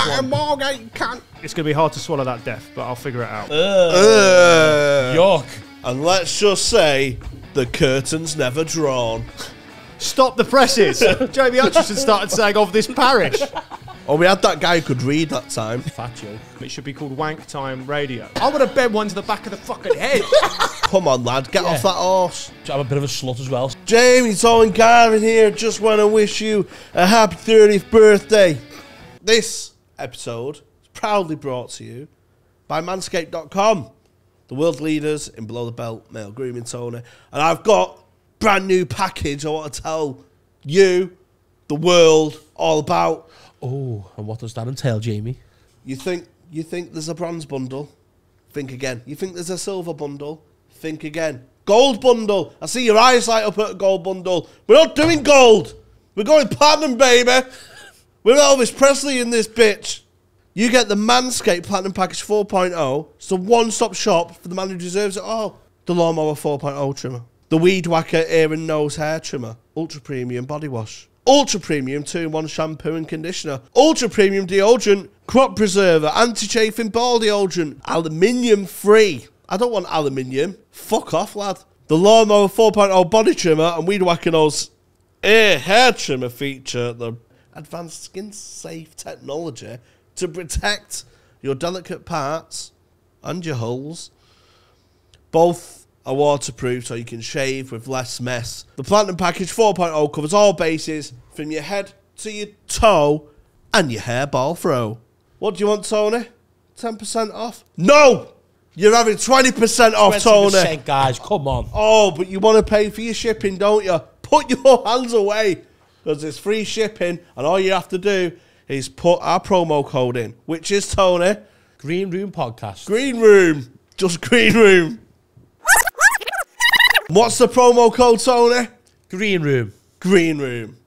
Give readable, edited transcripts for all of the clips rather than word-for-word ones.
one. Margate, you can't. It's going to be hard to swallow that death, but I'll figure it out. Yuck. And let's just say the curtain's never drawn. Stop the presses. Jamie Hutchison started saying of this parish. Oh, we had that guy who could read that time. Fat joke. It should be called Wank Time Radio. I would have bent one to the back of the fucking head. Come on, lad, get off that horse. I'm a bit of a slut as well. Jamie, Tom and Gavin here. Just want to wish you a happy 30th birthday. This episode is proudly brought to you by manscaped.com, the world leaders in below-the-belt male grooming, Tony. And I've got a brand new package I want to tell you, the world, all about. Oh, and what does that entail, Jamie? You think there's a bronze bundle? Think again. You think there's a silver bundle? Think again. Gold bundle. I see your eyes light up at a gold bundle. We're not doing gold. We're going platinum, baby. We're Elvis Presley in this bitch. You get the Manscaped Platinum Package 4.0. It's the one-stop shop for the man who deserves it all. The Lawnmower 4.0 trimmer. The Weed Whacker ear and nose hair trimmer. Ultra Premium body wash. Ultra Premium 2-in-1 shampoo and conditioner. Ultra Premium deodorant. Crop preserver. Anti-chafing ball deodorant. Aluminium free. I don't want aluminium. Fuck off, lad. The Lawnmower 4.0 body trimmer and Weed Whacker nose hair trimmer feature the advanced skin-safe technology to protect your delicate parts and your holes. Both are waterproof so you can shave with less mess. The Platinum Package 4.0 covers all bases from your head to your toe and your hairball throw. What do you want, Tony? 10% off? No! You're having 20% off, 20%, Tony. guys, come on. Oh, but you want to pay for your shipping, don't you? Put your hands away, because it's free shipping, and all you have to do is put our promo code in, which is, Tony? Green Room Podcast. Green Room. Just Green Room. What's the promo code, Tony? Green Room. Green Room.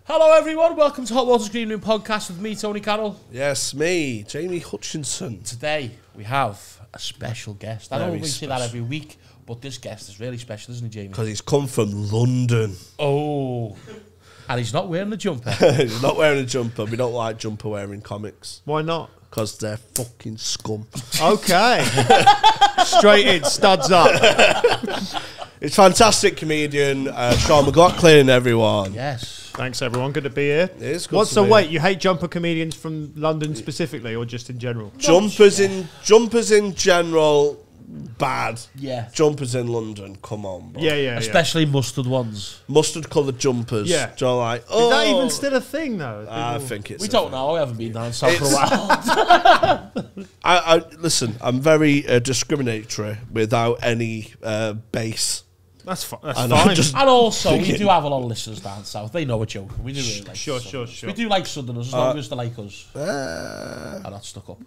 Hello everyone, welcome to Hot Water's Green Room Podcast with me, Tony Carroll. Yes, me, Jamie Hutchinson. Today we have a special guest. I know Very we say that special. every week, but this guest is really special, isn't he, Jamie? Because he's come from London. Oh, and he's not wearing the jumper. He's not wearing a jumper. We don't like jumper wearing comics. Why not? Because they're fucking scum. Okay. Straight in, studs up. It's fantastic comedian, Sean McLoughlin, everyone. Yes. Thanks, everyone. Good to be here. It is good What's to the be wait? here. You hate jumper comedians from London specifically, or just in general? Jumpers in general, bad. Yeah. Jumpers in London, come on, bro. Yeah. Especially mustard ones. Mustard coloured jumpers. Yeah. Do you know, like, Is oh. that even still a thing, though? I think it's. We a don't thing. know. We haven't been down south for a while. I listen. I'm very discriminatory without any base. That's fine. And I just- And also, we Thinking. do have a lot of listeners down south. They know we're joking. We do really like Sure. Southerners. We do like Southerners as long as they like us. Uh, I'm not stuck up.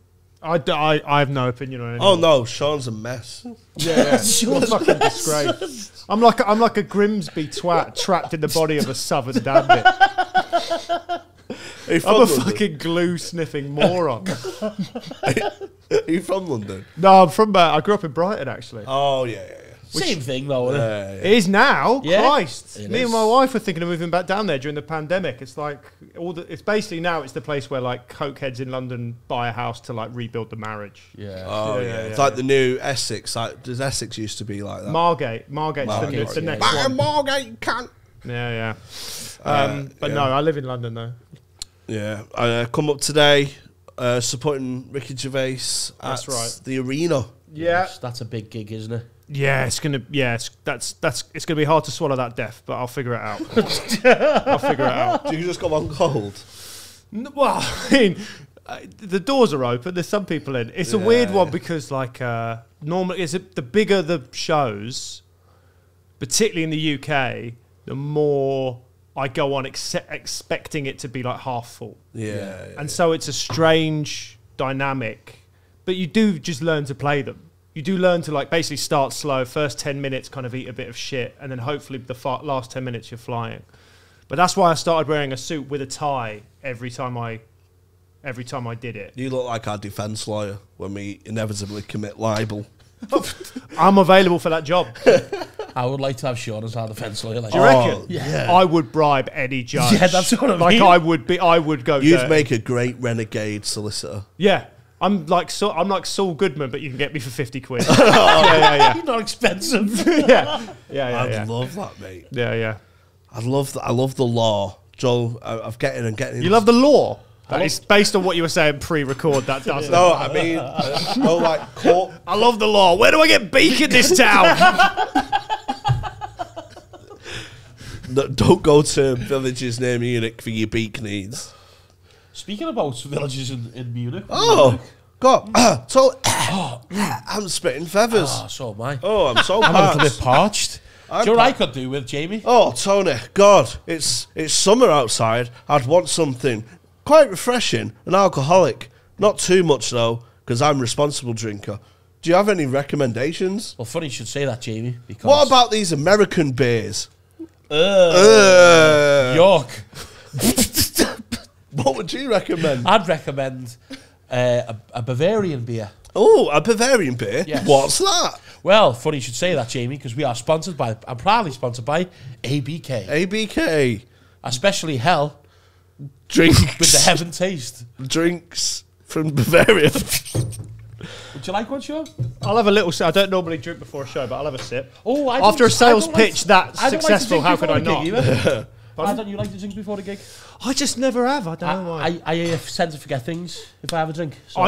I have no opinion on it. oh no, Sean's a mess. Yeah. You're a fucking disgrace. I'm like a Grimsby twat trapped in the body of a southern dandy. Are you from I'm a London? fucking glue sniffing moron. Are you from London? No, I'm from. I grew up in Brighton, actually. Oh yeah. Same thing, though, isn't it? It is now. Yeah. Christ. It Me is. and my wife were thinking of moving back down there during the pandemic. It's like it's basically now it's the place where like cokeheads in London buy a house to like rebuild the marriage. Yeah. Oh yeah. It's like the new Essex. Like, does Essex used to be like that? Margate's Margate's, the yeah. next one. Margate, you can't. Yeah. But no, I live in London though. Yeah, I come up today supporting Ricky Gervais That's at right. the Arena. Yeah. That's a big gig, isn't it? Yeah, it's gonna be hard to swallow that death, but I'll figure it out. I'll figure it out. Do you just go on cold? Well, I mean, the doors are open. There's some people in. It's a weird one because, like, normally, the bigger the shows, particularly in the UK, the more I go on expecting it to be like half full. Yeah. And so it's a strange dynamic, but you do just learn to play them. You do learn to like basically start slow, first 10 minutes kind of eat a bit of shit, and then hopefully the last 10 minutes you're flying. But that's why I started wearing a suit with a tie every time I every time I did it. You look like our defence lawyer when we inevitably commit libel. I'm available for that job. I would like to have Sean as our defence lawyer. Like, Do you reckon? Yeah. I would bribe any judge. Yeah, that's what I mean. Like I would go. You'd dirty. make a great renegade solicitor. Yeah. I'm like Saul Goodman, but you can get me for 50 quid. yeah. Not expensive. Yeah. I'd love that, mate. Yeah. I love the law. Joel, I'm getting. You love the law? That is based on what you were saying pre-record. That doesn't. No, I mean, no, like court. I love the law. Where do I get beak in this town? No, don't go to villages near Munich for your beak needs. Speaking about villages in Munich. Oh, God. So, I'm spitting feathers. Oh, so am I. Oh, I'm so I'm a little bit parched. parched. Do you know what I could do with Jamie? Oh, Tony, God, it's summer outside. I'd want something quite refreshing and alcoholic. Not too much, though, because I'm a responsible drinker. Do you have any recommendations? Well, funny you should say that, Jamie. Because What about these American beers? York. What would you recommend? I'd recommend a Bavarian beer. Oh, a Bavarian beer? Yes. What's that? Well, funny you should say that, Jamie, because we are sponsored by, I'm proudly sponsored by ABK. ABK. Especially Hell Drinks. with the heaven taste. Drinks from Bavaria. Would you like one, Sean? I'll have a little sip. I don't normally drink before a show, but I'll have a sip. Oh, After a sales pitch that I don't successful, like to how drink could I before a not? gig either. Why don't you like to drink before the gig? I just never have. I don't know why. I tend to forget things if I have a drink. So.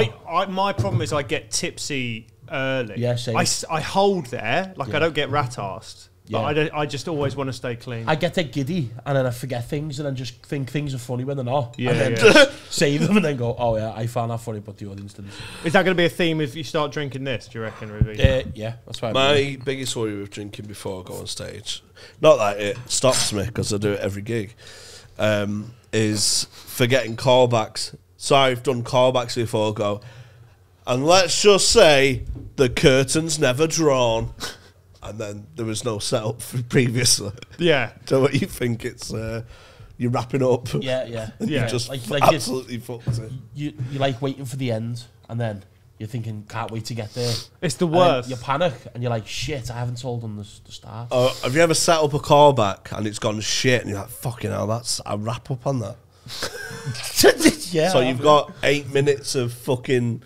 My problem is I get tipsy early. Yeah, same. I hold there, like Yeah. I don't get rat-arsed. But Yeah. I just always want to stay clean. I get that giddy and then I forget things and then just think things are funny when they're not. Yeah, and then yeah. just save them and then go, oh yeah, I found that funny, but the audience didn't. Is that going to be a theme if you start drinking this, do you reckon, Ruby? Yeah, that's why. My biggest worry with drinking before I go on stage, not that it stops me because I do it every gig, is forgetting callbacks. So I've done callbacks before I go, and let's just say the curtain's never drawn, and then there was no setup for previously. Yeah. So what you think it's you're wrapping up? Yeah. And Yeah. you just Like absolutely fucked it. You like waiting for the end and then you're thinking, can't wait to get there. It's the And then worst. you panic and you're like, shit, I haven't told them the start. Have you ever set up a callback and it's gone shit, and you're like, fucking hell, that's a wrap up on that. Yeah. So you've got 8 minutes of fucking.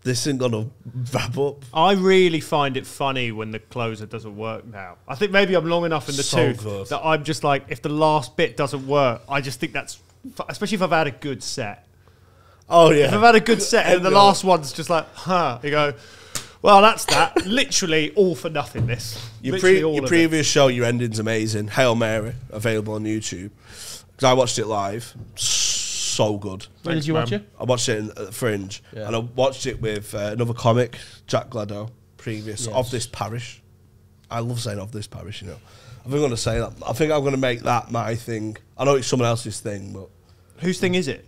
This ain't gonna wrap up. I really find it funny when the closer doesn't work now. I think maybe I'm long enough in the So tooth good. that I'm just like, if the last bit doesn't work, I just think that's, especially if I've had a good set. Oh yeah. If I've had a good set and the last one's just like, you go, well, that's that. Literally all for nothing, this. Your, Literally all your of previous show, your ending's amazing. Hail Mary, available on YouTube. Because I watched it live. So good. Where did you watch it? I watched it at the Fringe. Yeah. And I watched it with another comic, Jack Glado, previous, Yes. of this parish. I love saying of this parish, you know. I think I'm going to say that. I think I'm going to make that my thing. I know it's someone else's thing, but... Whose thing is it?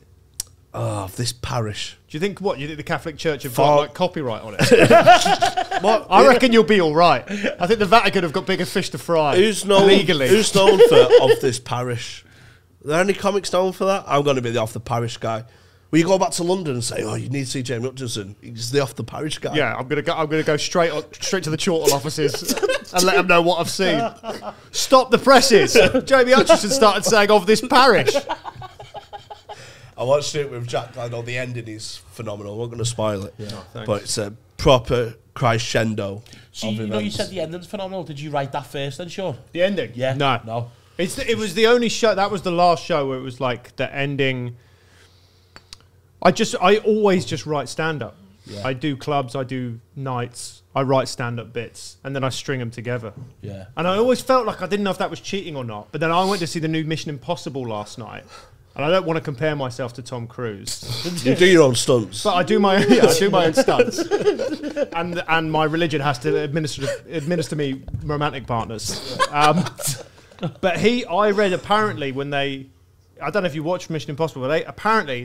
Of this parish. Do you think you think the Catholic Church have Fuck. got like copyright on it? What? I reckon you'll be all right. I think the Vatican have got bigger fish to fry. Who's known, legally? Who's known for of this parish? Are there any comics known for that? I'm going to be the off the parish guy. Will you go back to London and say, "Oh, you need to see Jamie Hutchinson"? He's the off the parish guy. Yeah, I'm gonna go straight to the Chortle offices and let them know what I've seen. Stop the presses. Jamie Hutchinson started saying of this parish. I watched it with Jack Glado. The ending is phenomenal. I'm not going to spoil it, thanks. but it's a proper crescendo. See, of you know, you events. said the ending's phenomenal. Did you write that first then, Sean? The ending? Yeah. No. It was the only show. That was the last show where it was like the ending. I always just write stand up. Yeah. I do clubs. I do nights. I write stand up bits and then I string them together. Yeah. And I always felt like I didn't know if that was cheating or not. But then I went to see the new Mission Impossible last night. And I don't want to compare myself to Tom Cruise, You do your own stunts. but I do my own stunts, and my religion has to administer me romantic partners. But I read apparently when I don't know if you watch Mission Impossible, but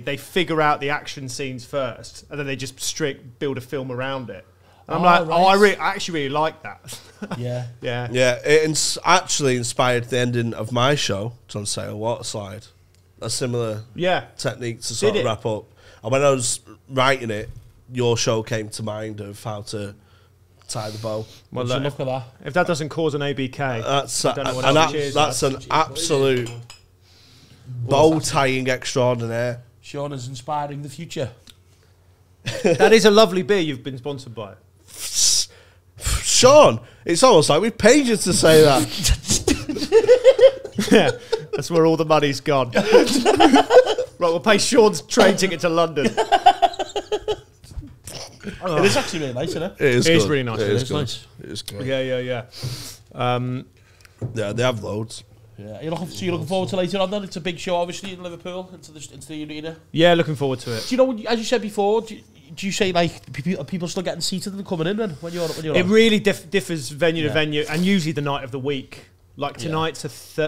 they figure out the action scenes first, and then they just build a film around it. And I'm like, right. I actually really like that. Yeah. Yeah. Yeah, it actually inspired the ending of my show, John Sale Water Slide. A similar technique to sort Did of it? wrap up. And when I was writing it, your show came to mind of how to tie the bow. Well, Look at that. If that doesn't cause an ABK, that's an absolute bow tying extraordinaire. Sean is inspiring the future. That is a lovely beer you've been sponsored by. Sean, it's almost like we paid you to say that. Yeah, that's where all the money's gone. Right, we'll pay Sean's train ticket to London. It is actually really nice, isn't it? It is really nice. It is good. nice. It is good. Yeah. Yeah, they have loads. Yeah, you're looking forward to later on then? It's a big show, obviously, in Liverpool, into the arena. Yeah, looking forward to it. Do you know, as you said before, do you say, like, are people still getting seated and coming in then when you're It on? really differs venue to venue, and usually the night of the week. Like tonight's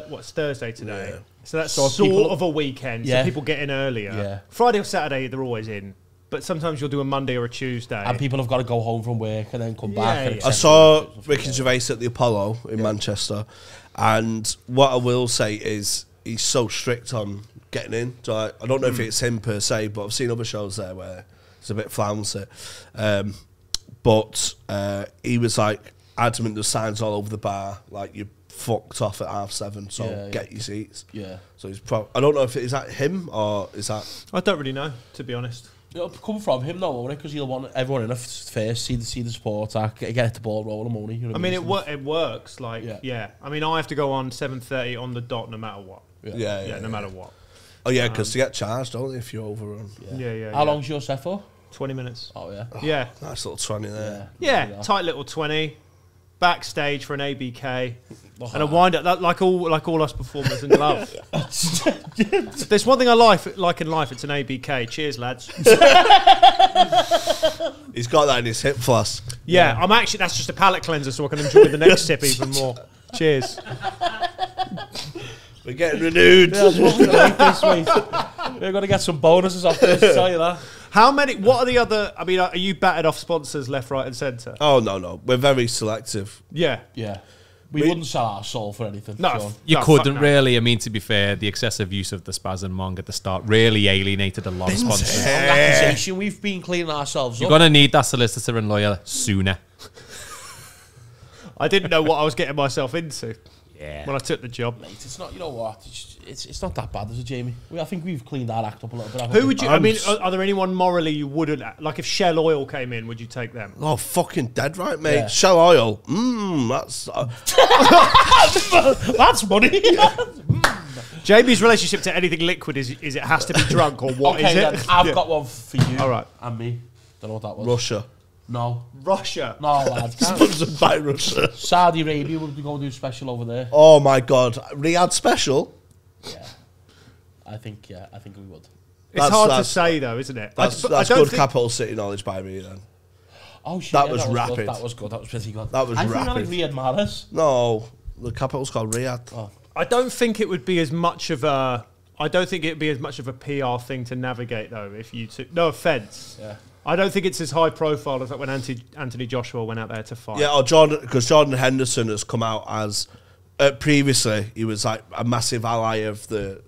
what's Thursday today? Yeah. So that's So sort people- of a weekend. Yeah. So people get in earlier. Yeah. Friday or Saturday, they're always in. But sometimes you'll do a Monday or a Tuesday. And people have got to go home from work and then come back. Yeah, And yeah. I saw Ricky Gervais at the Apollo in Manchester, and what I will say is he's so strict on getting in. So I don't know if it's him per se, but I've seen other shows there where it's a bit flouncy. But he was like adamant, there's signs all over the bar, like you're fucked off at 7:30, so get your seats. Yeah. So he's I don't know if is that him or is that... I don't really know, to be honest. It'll come from him though, won't it? Because he'll want everyone in first, see the sport, get the ball rolling, won't he? You know I what mean, it works. Like, Yeah. I mean, I have to go on 7:30 on the dot no matter what. Yeah, No matter what. Oh yeah, because to get charged, don't they, if you overrun? Yeah. How long's your set for? 20 minutes. Oh, yeah. Yeah. Nice little 20 there. Yeah, tight little 20. Backstage for an ABK. And a wind up, like all us performers in love. If there's one thing I like in life, it's an ABK. Cheers, lads. He's got that in his hip flask. Yeah, I'm actually, that's just a palate cleanser so I can enjoy the next sip even more. Cheers. We're getting renewed. That's what we're going to this week. We're going to get some bonuses off this, I'll tell you that. What are the other, I mean, are you battered off sponsors left, right and centre? Oh, no. We're very selective. Yeah. Yeah. We wouldn't sell our soul for anything. No. Sean. You No, couldn't fuck no. really. I mean, to be fair, the excessive use of the spaz and mong at the start really alienated a lot of sponsors. On the accusation, we've been cleaning ourselves You're up. going to need that solicitor and lawyer sooner. I didn't know what I was getting myself into Yeah. when I took the job. Mate, it's not, you know what? It's not that bad, is it, Jamie? I think we've cleaned our act up a little bit. Who would you, I mean, are there anyone morally you wouldn't, like if Shell Oil came in, would you take them? Oh, fucking dead right, mate. Yeah. Shell Oil. That's... That's money. Jamie's relationship to anything liquid is it has to be drunk or what is Okay, it? then, I've got one for you. All right. And me. Don't know what that was. Russia. No. Russia. No, lad. Sponsored by Russia. Saudi Arabia would be going to do a special over there. Oh, my God. Riyadh special? Yeah. I think we would. It's hard to that's- say though, isn't it? That's I don't good think- capital city knowledge by me, then. Oh, shit. That yeah, was rapid. Good. That was good. That was pretty good. That was I think I rapid. like Riyad Mahrez. No, the capital's called Riyadh. Oh. I don't think it would be as much of a. I don't think it'd be as much of a PR thing to navigate though. If you took, no offense, Yeah. I don't think it's as high profile as like when Anthony Joshua went out there to fight. Yeah, or because Jordan Henderson has come out as... previously, he was like a massive ally of the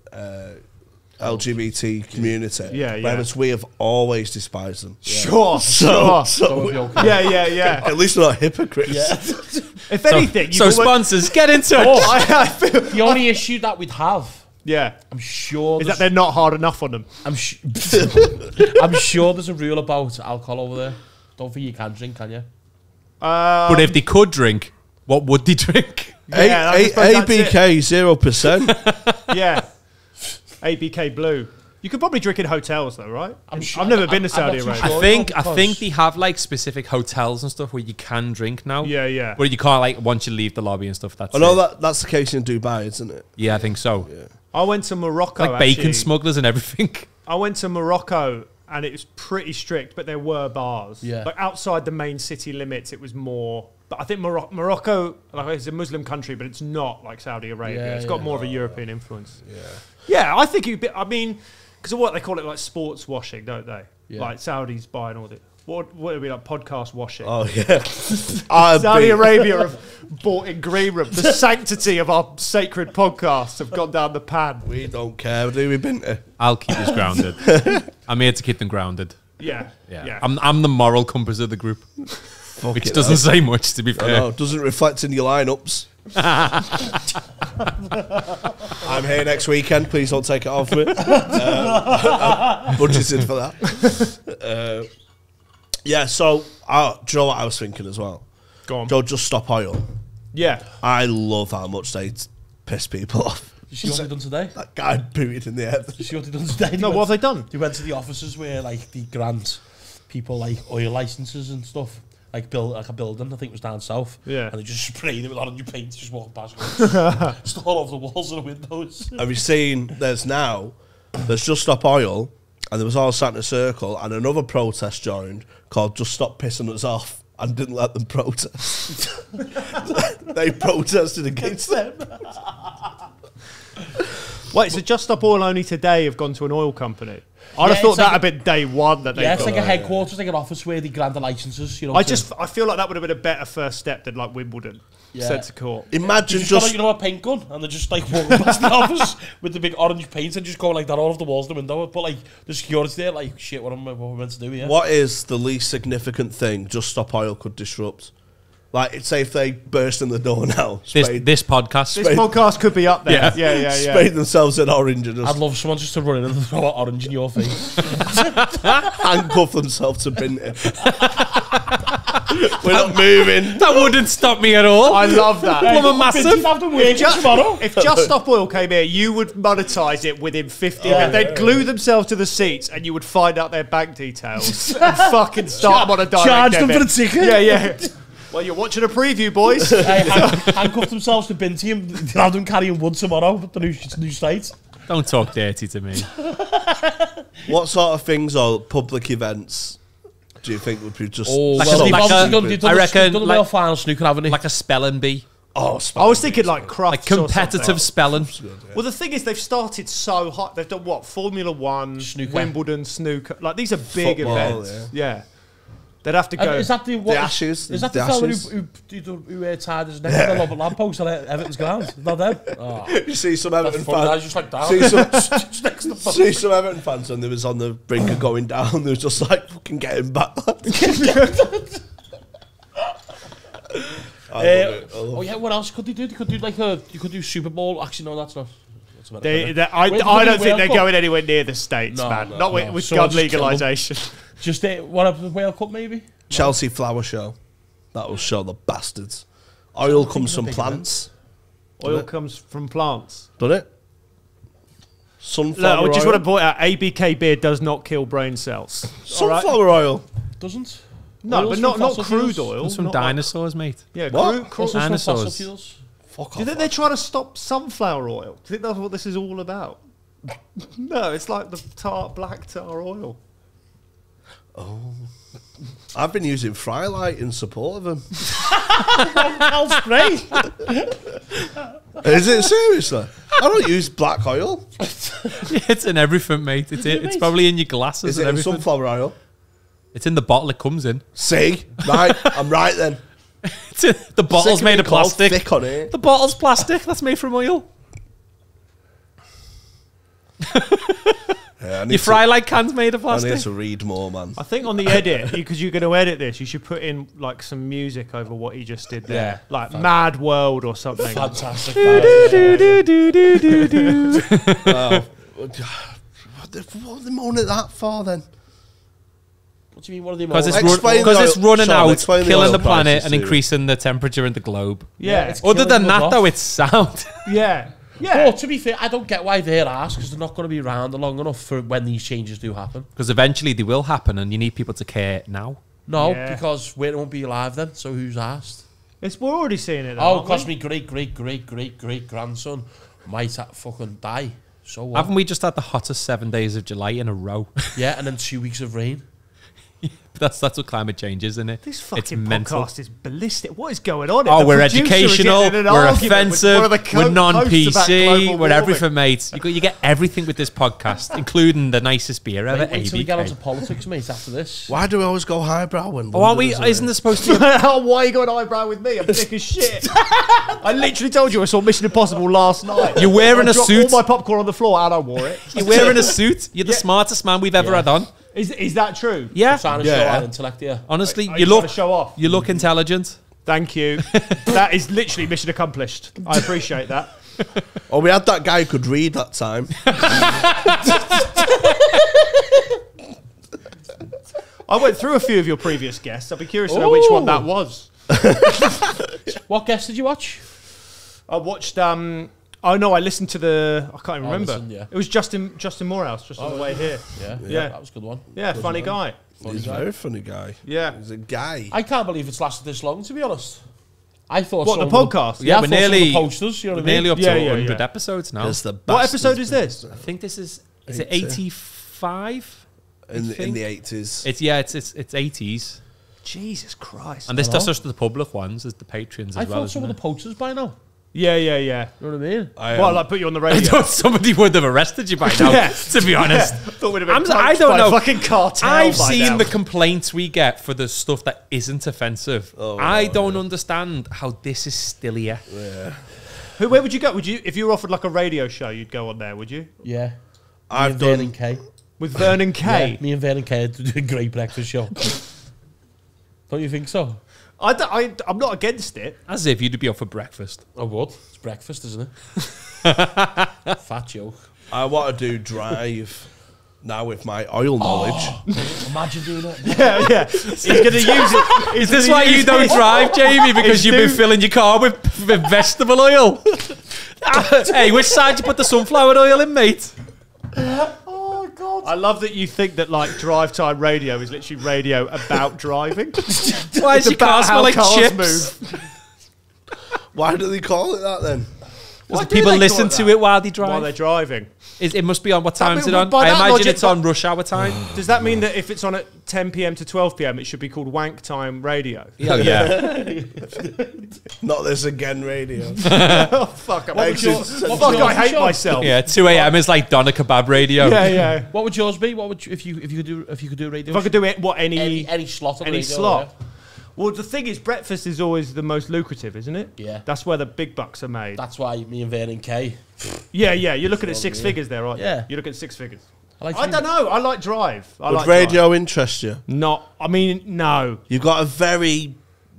LGBT community. Yeah, yeah. Whereas we have always despised them. Sure, So, So we'd be okay. yeah. at least we're not hypocrites. Yeah. If anything, you So sponsors, get into it. I feel, The only issue that we'd have, yeah, I'm sure, is that they're not hard enough on them. I'm sure there's a rule about alcohol over there. Don't think you can drink, can you? But if they could drink, what would they drink? Yeah, I suppose that's it. ABK 0%. Yeah, ABK Blue. You could probably drink in hotels though, right? sure- I've never been to I'm Saudi not too Arabia. sure. I because- think they have like specific hotels and stuff where you can drink now. Yeah. Where you can't like once you leave the lobby and stuff. That's I know it. that's the case in Dubai, isn't it? Yeah, I think so. I went to Morocco. Like bacon actually. smugglers and everything. I went to Morocco and it was pretty strict, but there were bars. Yeah. Like outside the main city limits, it was more. But I think Morocco, like it's a Muslim country, but it's not like Saudi Arabia. Yeah, It's got yeah. more of a European influence. Yeah, I think it'd be. I mean, because of what they call it, like sports washing, don't they? Yeah. Like Saudis buying all the. What would it be like? Podcast washing. Oh yeah. Saudi Arabia have bought in Green Room. The sanctity of our sacred podcasts have gone down the pan. We don't care, do we, Binter? I'll keep us grounded. I'm here to keep them grounded. Yeah. I'm the moral compass of the group, which doesn't say much, to be fair. No, doesn't reflect in your lineups. I'm here next weekend. Please don't take it off me. I'm budgeted for that. Yeah. So, do you know what I was thinking as well? Go on. Joe, Just Stop Oil. Yeah. I love how much they piss people off. Did you see what they done today? That guy booted in the head. Did you see what they done today? No, what have they done? They went to the offices where like the grant people like oil licenses and stuff. Like a building, I think it was down south. Yeah. And they just sprayed it with orange paint, just walking past. Just all over the walls and the windows. Have you seen, there's Just Stop Oil, and there was all sat in a circle, and another protest joined called Just Stop Pissing Us Off, and didn't let them protest. They protested against them. Wait, so Just Stop Oil only today have gone to an oil company? I'd have thought that had been day one that they it's like a headquarters, like an office where they grant the licenses. You know, I feel like that would have been a better first step than like Wimbledon sent to court. Imagine just got, a paint gun, and they're just like walking past the office with the big orange paint and just going like that all over the walls, the window. But like the security there, like shit, what am I meant to do here? What is the least significant thing Just Stop Oil could disrupt? Like, say if they burst in the door now. This podcast. This podcast could be up there. Yeah. Sprayed themselves in orange and just I'd love someone just to run in and throw orange in your face. handcuff themselves to Binter. We're not moving. That wouldn't stop me at all. I love that. I'm a massive. If Just Stop Oil came here, you would monetize it within 50 minutes. They'd glue themselves to the seats and you would find out their bank details and fucking start them on a direct Charge them debit. for the ticket. Yeah. Well, you're watching a preview, boys. Handcuff themselves to Binty and have them carrying wood tomorrow at the new state. Don't talk dirty to me. What sort of things or public events do you think would be just... I reckon done the final snooker, haven't they? Like a spelling bee. Oh, I was thinking like crafts, like competitive spelling. Well, the thing is, they've started so hot. They've done what? Formula One, snooker. Wimbledon, snooker. Like these are big Football, events. Yeah. They'd have to go. Is that the Ashes? Is that the fella who tied his neck to the lamppost at Everton's ground? Is that them? Oh. You see some Everton I was fans. just like down. See some Everton fans when they was on the brink of going down. They was just like, fucking get him back. Oh yeah, what else could they do? They could do like you could do Super Bowl. Actually, no, that's not. I don't think they're going anywhere near the States, man. Not with gun legalisation. Just what up the World Cup maybe? Chelsea flower show. That will show the bastards. Oil comes from plants. Oil comes from plants. Doesn't it? Sunflower oil. I just want to point out, ABK beer does not kill brain cells. Sunflower oil. Doesn't? No, but not crude oil. It's from dinosaurs, mate. Yeah, dinosaurs. Fuck off. Do you think they're trying to stop sunflower oil? Do you think that's what this is all about? No, it's like the black tar oil. Oh. I've been using Frylight in support of them. That's great. Is it seriously? I don't use black oil. It's in everything, mate. It's probably in your glasses. Is it in sunflower oil? It's in the bottle it comes in. See? Right, I'm right then. The bottle's made of plastic. Thick on it. The bottle's plastic. That's made from oil. Yeah, your Frylight can's made of plastic. I need to read more, man. I think on the edit, because you're going to edit this, you should put in like some music over what he just did there, Yeah, like Mad World or something. Fantastic. What are they moaning at that for then? What do you mean? What are they? Because it's running out, killing the planet, and increasing the temperature in the globe. Yeah. Other than that, though, it's sound. Yeah. Well, to be fair, I don't get why they're asked, because they're not going to be around long enough for when these changes do happen. Because eventually they will happen, and you need people to care now. No, because we won't be alive then. So who's asked? We're already seeing it. Oh, because me great grandson might fucking die. So what? Haven't we just had the hottest 7 days of July in a row? Yeah, and then 2 weeks of rain. But That's what climate change is, isn't it? This It's fucking mental. podcast is ballistic. What is going on? Oh, The we're producer is educational, getting in an we're argument with offensive, one of the we're hosts about non-PC, global we're warming. everything, mate. You get everything with this podcast, including the nicest beer ever, Wait till we get onto ABK. politics, mate, after this. Why do we always go highbrow when? Oh, aren't we? London Isn't there supposed to be Why are you going eyebrow with me? I'm thick as shit. I literally told you I saw Mission Impossible last night. You're wearing I a dropped suit. all my popcorn on the floor and I wore it. You're wearing a suit. You're the smartest man we've ever had on. Is that true? Yeah. Trying to show Yeah. our intellect, yeah. Honestly, Are you trying look to show off? you look intelligent. Thank you. That is literally mission accomplished. I appreciate that. Oh, we had that guy who could read that time. I went through a few of your previous guests. I'd be curious to know which one that was. What guest did you watch? I watched. Oh no, I listened to the. I can't even remember. listened, yeah. It was Justin Morehouse just on the way here. Yeah, Yeah. that was a good one. Yeah, funny guy. He's a very funny guy. Yeah. He's a guy. I can't believe it's lasted this long, to be honest. I thought What, some the of podcast? Yeah, we're nearly posters. You know we're what I mean? nearly up Yeah, to yeah, 100 yeah. episodes now. There's the What bastards episode is this? I think this is it 80? 85? in the think? 80s? It's 80s. Jesus Christ. And this does just the public ones, there's the patrons I as well. thought some of the posters by now. Yeah. You know what I mean? Well, I put you on the I radio. thought somebody would have arrested you by now, Yeah. to be honest. Thought we'd have been I approached don't by know. a fucking cartel. I've by seen now. the complaints we get for the stuff that isn't offensive. Oh, I don't understand how this is still here. Yeah. Where would you go? Would you, if you were offered like a radio show, you'd go on there, would you? Yeah. I've me and done. Vernon Kay. With Vernon Kay? Yeah, me and Vernon Kay did a great breakfast show. Don't you think so? I'm not against it. As if you'd be up for breakfast. I would. It's breakfast, isn't it? Fat joke. I want to do Drive now with my oil knowledge. Imagine doing it. Yeah. He's going to use it. Is this why you don't drive, Jamie? Because you've been filling your car with vegetable oil? Hey, which side you put the sunflower oil in, mate? Oh, God. I love that you think that like drive time radio is literally radio about driving. Why does your car about smell how like cars chips? move. Why do they call it that then? Why do People they listen call to that? it while they drive. While they're driving. It must be on. What time is it mean, on? by I that imagine logic, it's on rush hour time. Does that mean that if it's on at 10 p.m. to 12 p.m., it should be called wank time radio? Oh, yeah. Not this again, radio. Oh, fuck. What would your- Fuck, what would I yours hate show? myself. Yeah, 2 a.m. is like Donna Kebab radio. Yeah. What would yours be? What would you, if you could do a radio? If I could do it, what, any slot on the any radio, slot? Well, the thing is, breakfast is always the most lucrative, isn't it? Yeah. That's where the big bucks are made. That's why me and Vernon Kay. Yeah. You're looking at six figures there, aren't you? Yeah. You're looking at six figures. I don't know. I like drive. I Would like radio interest you? Drive. No. You've got a very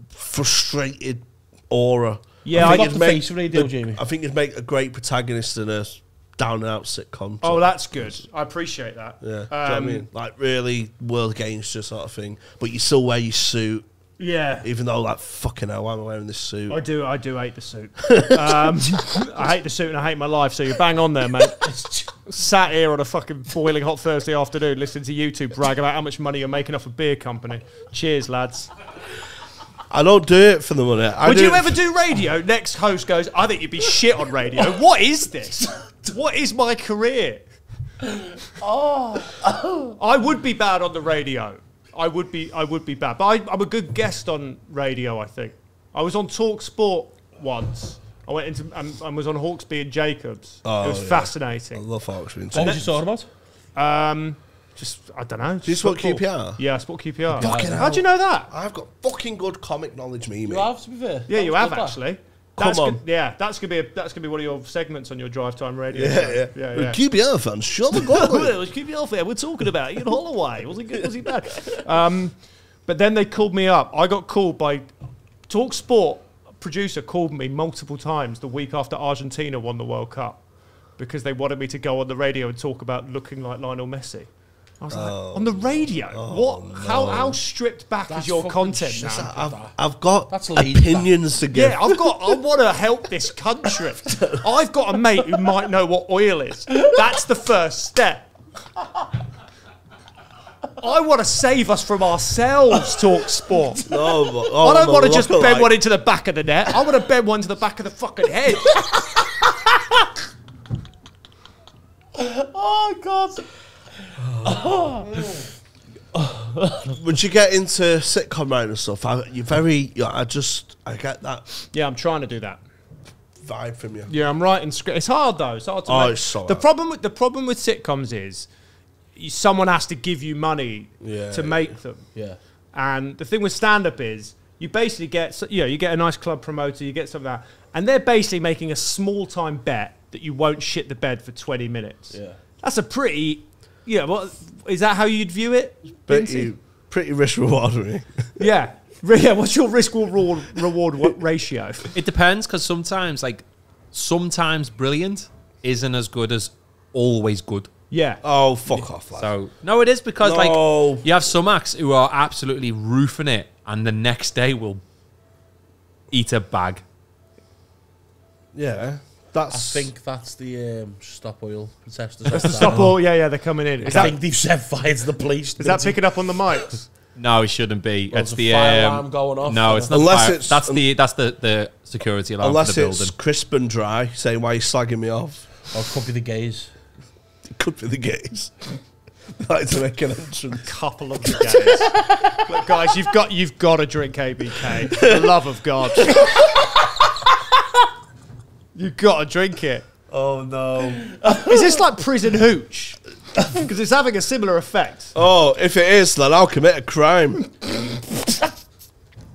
frustrated aura. Yeah, I I think got it'd the make face of radio, Jamie. I think you'd make a great protagonist in a down and out sitcom. Oh, that's good. I appreciate that. Yeah, do you know what I mean? Like really world against you sort of thing. But you still wear your suit, Yeah. even though like fucking hell, why am I wearing this suit? I do hate the suit. I hate the suit and I hate my life, so you're bang on there, mate. Sat here on a fucking boiling hot Thursday afternoon listening to YouTube brag about how much money you're making off a beer company. Cheers, lads. I don't do it for the money. Would you ever do radio? Next host goes, I think you'd be shit on radio. What is this? What is my career? I would be bad on the radio. I would be bad. But I'm a good guest on radio, I think. I was on Talk Sport once. I went into and was on Hawksby and Jacobs. It was yeah. I fascinating. love Hawksby. What was you talking about? Just, I don't know. Do you sport football. QPR? Yeah, I sport QPR. Fucking hell. How'd you know that? I've got fucking good comic knowledge, me. You have, to be fair. Yeah, That you was have good, that. actually. Come That's on. Good. Yeah, that's gonna be one of your segments on your drive time radio. Yeah. yeah. QPR fans, shut the fuck Well, up. it was QPR fan. We're talking about Ian Holloway. Was he good? Was he bad? But then they called me up. I got called by Talk Sport. Producer called me multiple times the week after Argentina won the World Cup because they wanted me to go on the radio and talk about looking like Lionel Messi. I was like, on the radio? What? no. How stripped back That's is your fucking content shit. now? I've got That's lazy, opinions to give. Yeah, I want to help this country. I've got a mate who might know what oil is. That's the first step. I want to save us from ourselves, Talk Sport. No, but, I don't want to just bend like, one into the back of the net. I want to bend one to the back of the fucking head. Oh, God. Would you get into sitcom writing and stuff? I get that Yeah, I'm trying to do that. vibe from you. Yeah, I'm writing script. It's hard though. It's hard to make. It's so the hard. problem with sitcoms is someone has to give you money to make them. Yeah. And the thing with stand-up is you basically get you get a nice club promoter, you get something like that, and they're basically making a small-time bet that you won't shit the bed for 20 minutes. Yeah. That's a pretty what is that how you'd view it? Pretty risk reward. Yeah. Yeah, what's your risk reward ratio? It depends, because sometimes brilliant isn't as good as always good. Yeah. Oh, fuck off, lad. So no, it is, because you have some acts who are absolutely roofing it, and the next day will eat a bag. Yeah. I think that's the stop oil protesters. That's the stop all. Yeah, they're coming in. I think they've set fire to the police. Is that picking up on the mics? No, it shouldn't be. Well, it's there's the a fire alarm going off. No, it's not. Unless fire. it's That's the security alarm unless for the building. it's crisp and dry, saying why are you slagging me off. Or it could be the gays. It could be the gays. Like to make an entrance. Couple of the days. Look, guys, you've got to drink ABK. For the love of God. You've got to drink it. Oh no. Is this like prison hooch? Because it's having a similar effect. Oh, if it is, then I'll commit a crime.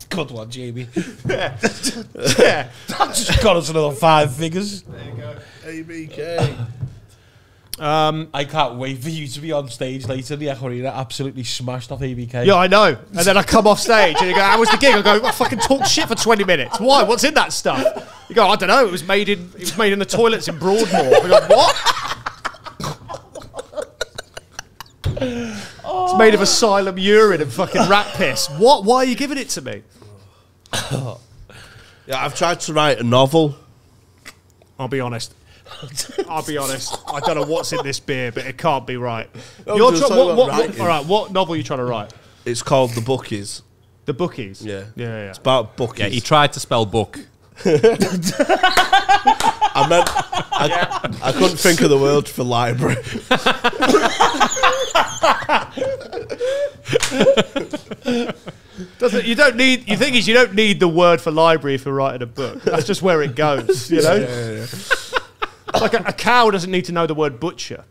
Good one, Jamie. Yeah. That just got us another 5 figures. There you go. ABK. I can't wait for you to be on stage later in the Echo Arena, absolutely smashed off ABK. Yeah, I know. And then I come off stage and you go, how was the gig? I go, I fucking talk shit for 20 minutes. Why? What's in that stuff? You go, I don't know. It was made in the toilets in Broadmoor. I go, what? It's made of asylum urine and fucking rat piss. What? Why are you giving it to me? Yeah, I've tried to write a novel. I'll be honest. I don't know what's in this beer, but it can't be right. I'm You're just talking about writing. all right, what novel are you trying to write? It's called The Bookies. The Bookies? Yeah. Yeah. It's about bookies. Yeah, he tried to spell book. I couldn't think of the word for library. You don't need the word for library if you're writing a book. That's just where it goes, you know? Yeah. Like a cow doesn't need to know the word butcher.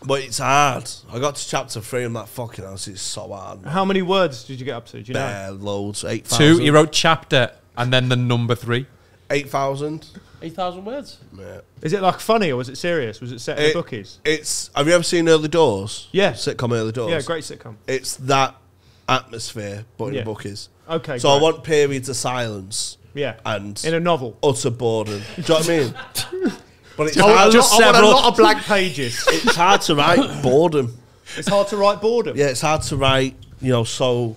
But it's hard. I got to chapter 3 and that fucking house is so hard. How many words did you get up to? Do you know? Bare loads. 8,000. 2, he wrote chapter, and then the number 3. 8,000. 8,000 words? Yeah. Is it like funny or was it serious? Was it set in the bookies? Have you ever seen Early Doors? Yeah. Sitcom Early Doors? Yeah, great sitcom. It's that atmosphere, but in bookies. Okay, So I great. want periods of silence. Yeah. And in a novel. Utter boredom. Do you know what I mean? But it's I hard, want a lot of blank pages. it's hard to write boredom. It's hard to write boredom. Yeah, it's hard to write, so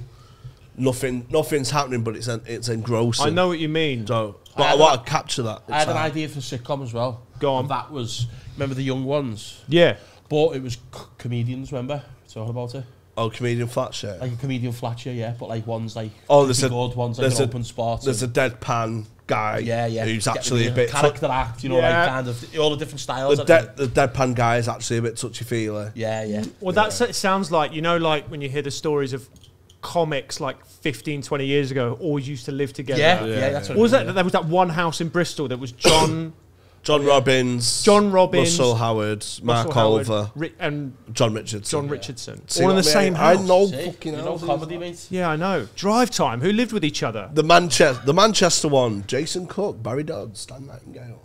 nothing's happening, but it's engrossing. I know what you mean. So, but I want to capture that. I had an idea for a sitcom as well. Go on. And that was, remember The Young Ones? Yeah. But it was comedians, remember? Talking about it. Oh, comedian Flatshare. Like a comedian Fletcher, yeah. But like one's like there's good, one's like an open spot. There's a deadpan guy. Yeah. Who's actually a bit character act, like kind of all the different styles. The deadpan guy is actually a bit touchy feely. Yeah. Well, that's it sounds like, like when you hear the stories of comics like 15, 20 years ago, all used to live together. Yeah, that's what What was that? There was that one house in Bristol that was John Robbins, Russell Howard, Mark Oliver, and John Richardson. All in the same house. I know fucking comedy, mate. Yeah, I know. Drive Time. Who lived with each other? The Manchester one. Jason Cook, Barry Dodds, Stan Nightingale.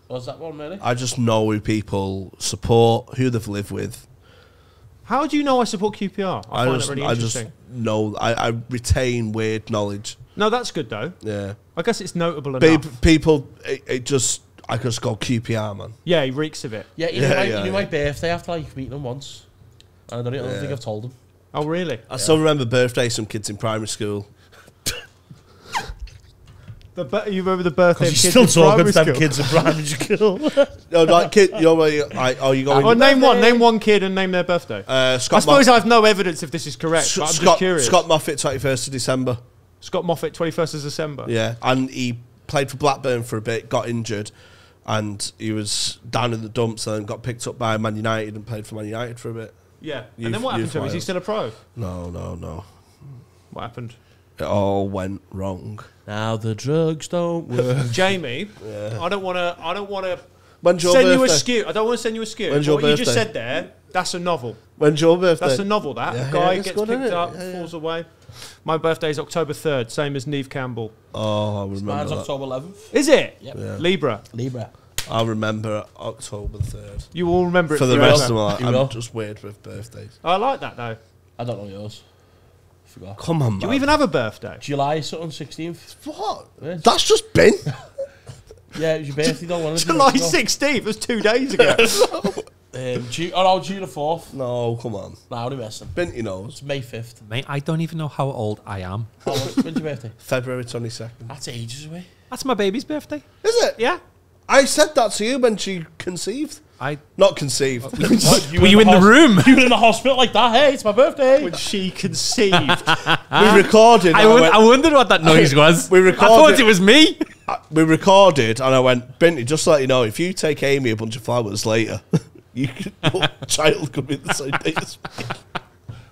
Was that one, really? I just know who people support, who they've lived with. How do you know I support QPR? I find it really interesting. I just know. I retain weird knowledge. No, that's good though. Yeah. I guess it's notable enough. People, I just go QPR, man. Yeah, he reeks of it. Yeah, you knew my birthday after meeting him once. I don't think I've told him. Oh, really? I still remember birthdays some kids in primary school. You remember the birthday of kids still in talking primary to them school? kids in primary school. No, like kid, where you going? Name one kid and name their birthday. I suppose I have no evidence if this is correct, but I'm just curious. Scott Moffat, 21st of December. Scott Moffat, 21st of December. Yeah, and he played for Blackburn for a bit, got injured, and he was down in the dumps and then got picked up by Man United and played for Man United for a bit. Yeah. And then what happened to him? Is he still a pro? No. What happened? It all went wrong. Now the drugs don't work. Jamie, I don't want to When's your send you a birthday? skew. I don't want to send you a skew. When's your What you just birthday? said there, that's a novel. When's your birthday? That's a novel, that. Yeah, a guy it's gets good, isn't picked it? up, Yeah. falls away. My birthday is October 3rd, same as Neve Campbell. Oh, I remember Mine's that. October 11th. Is it? Yep. Yeah. Libra. I remember October 3rd. You will remember it For the forever. rest of my life, You I'm will. just weird with birthdays. I like that, though. I don't know yours. Forgot. Come on, man. Do you even have a birthday? July something 16th. What? Yeah. That's just been. Yeah, it was your birthday. Don't want to July 16th. It was 2 days ago. June the 4th. No, come on. Nah, only messing. Binty knows. It's May 5th. Mate, I don't even know how old I am. When's your birthday? February 22nd. That's ages away. That's my baby's birthday. Is it? Yeah. I said that to you when she conceived. Not conceived. What, Were you in the room? You were in the hospital like that. Hey, it's my birthday. When she conceived. We recorded. I wondered what that noise was. We I thought recorded- it was me. We recorded, and I went, Binty, just to let you know, if you take Amy a bunch of flowers later, your child could be the same day as me.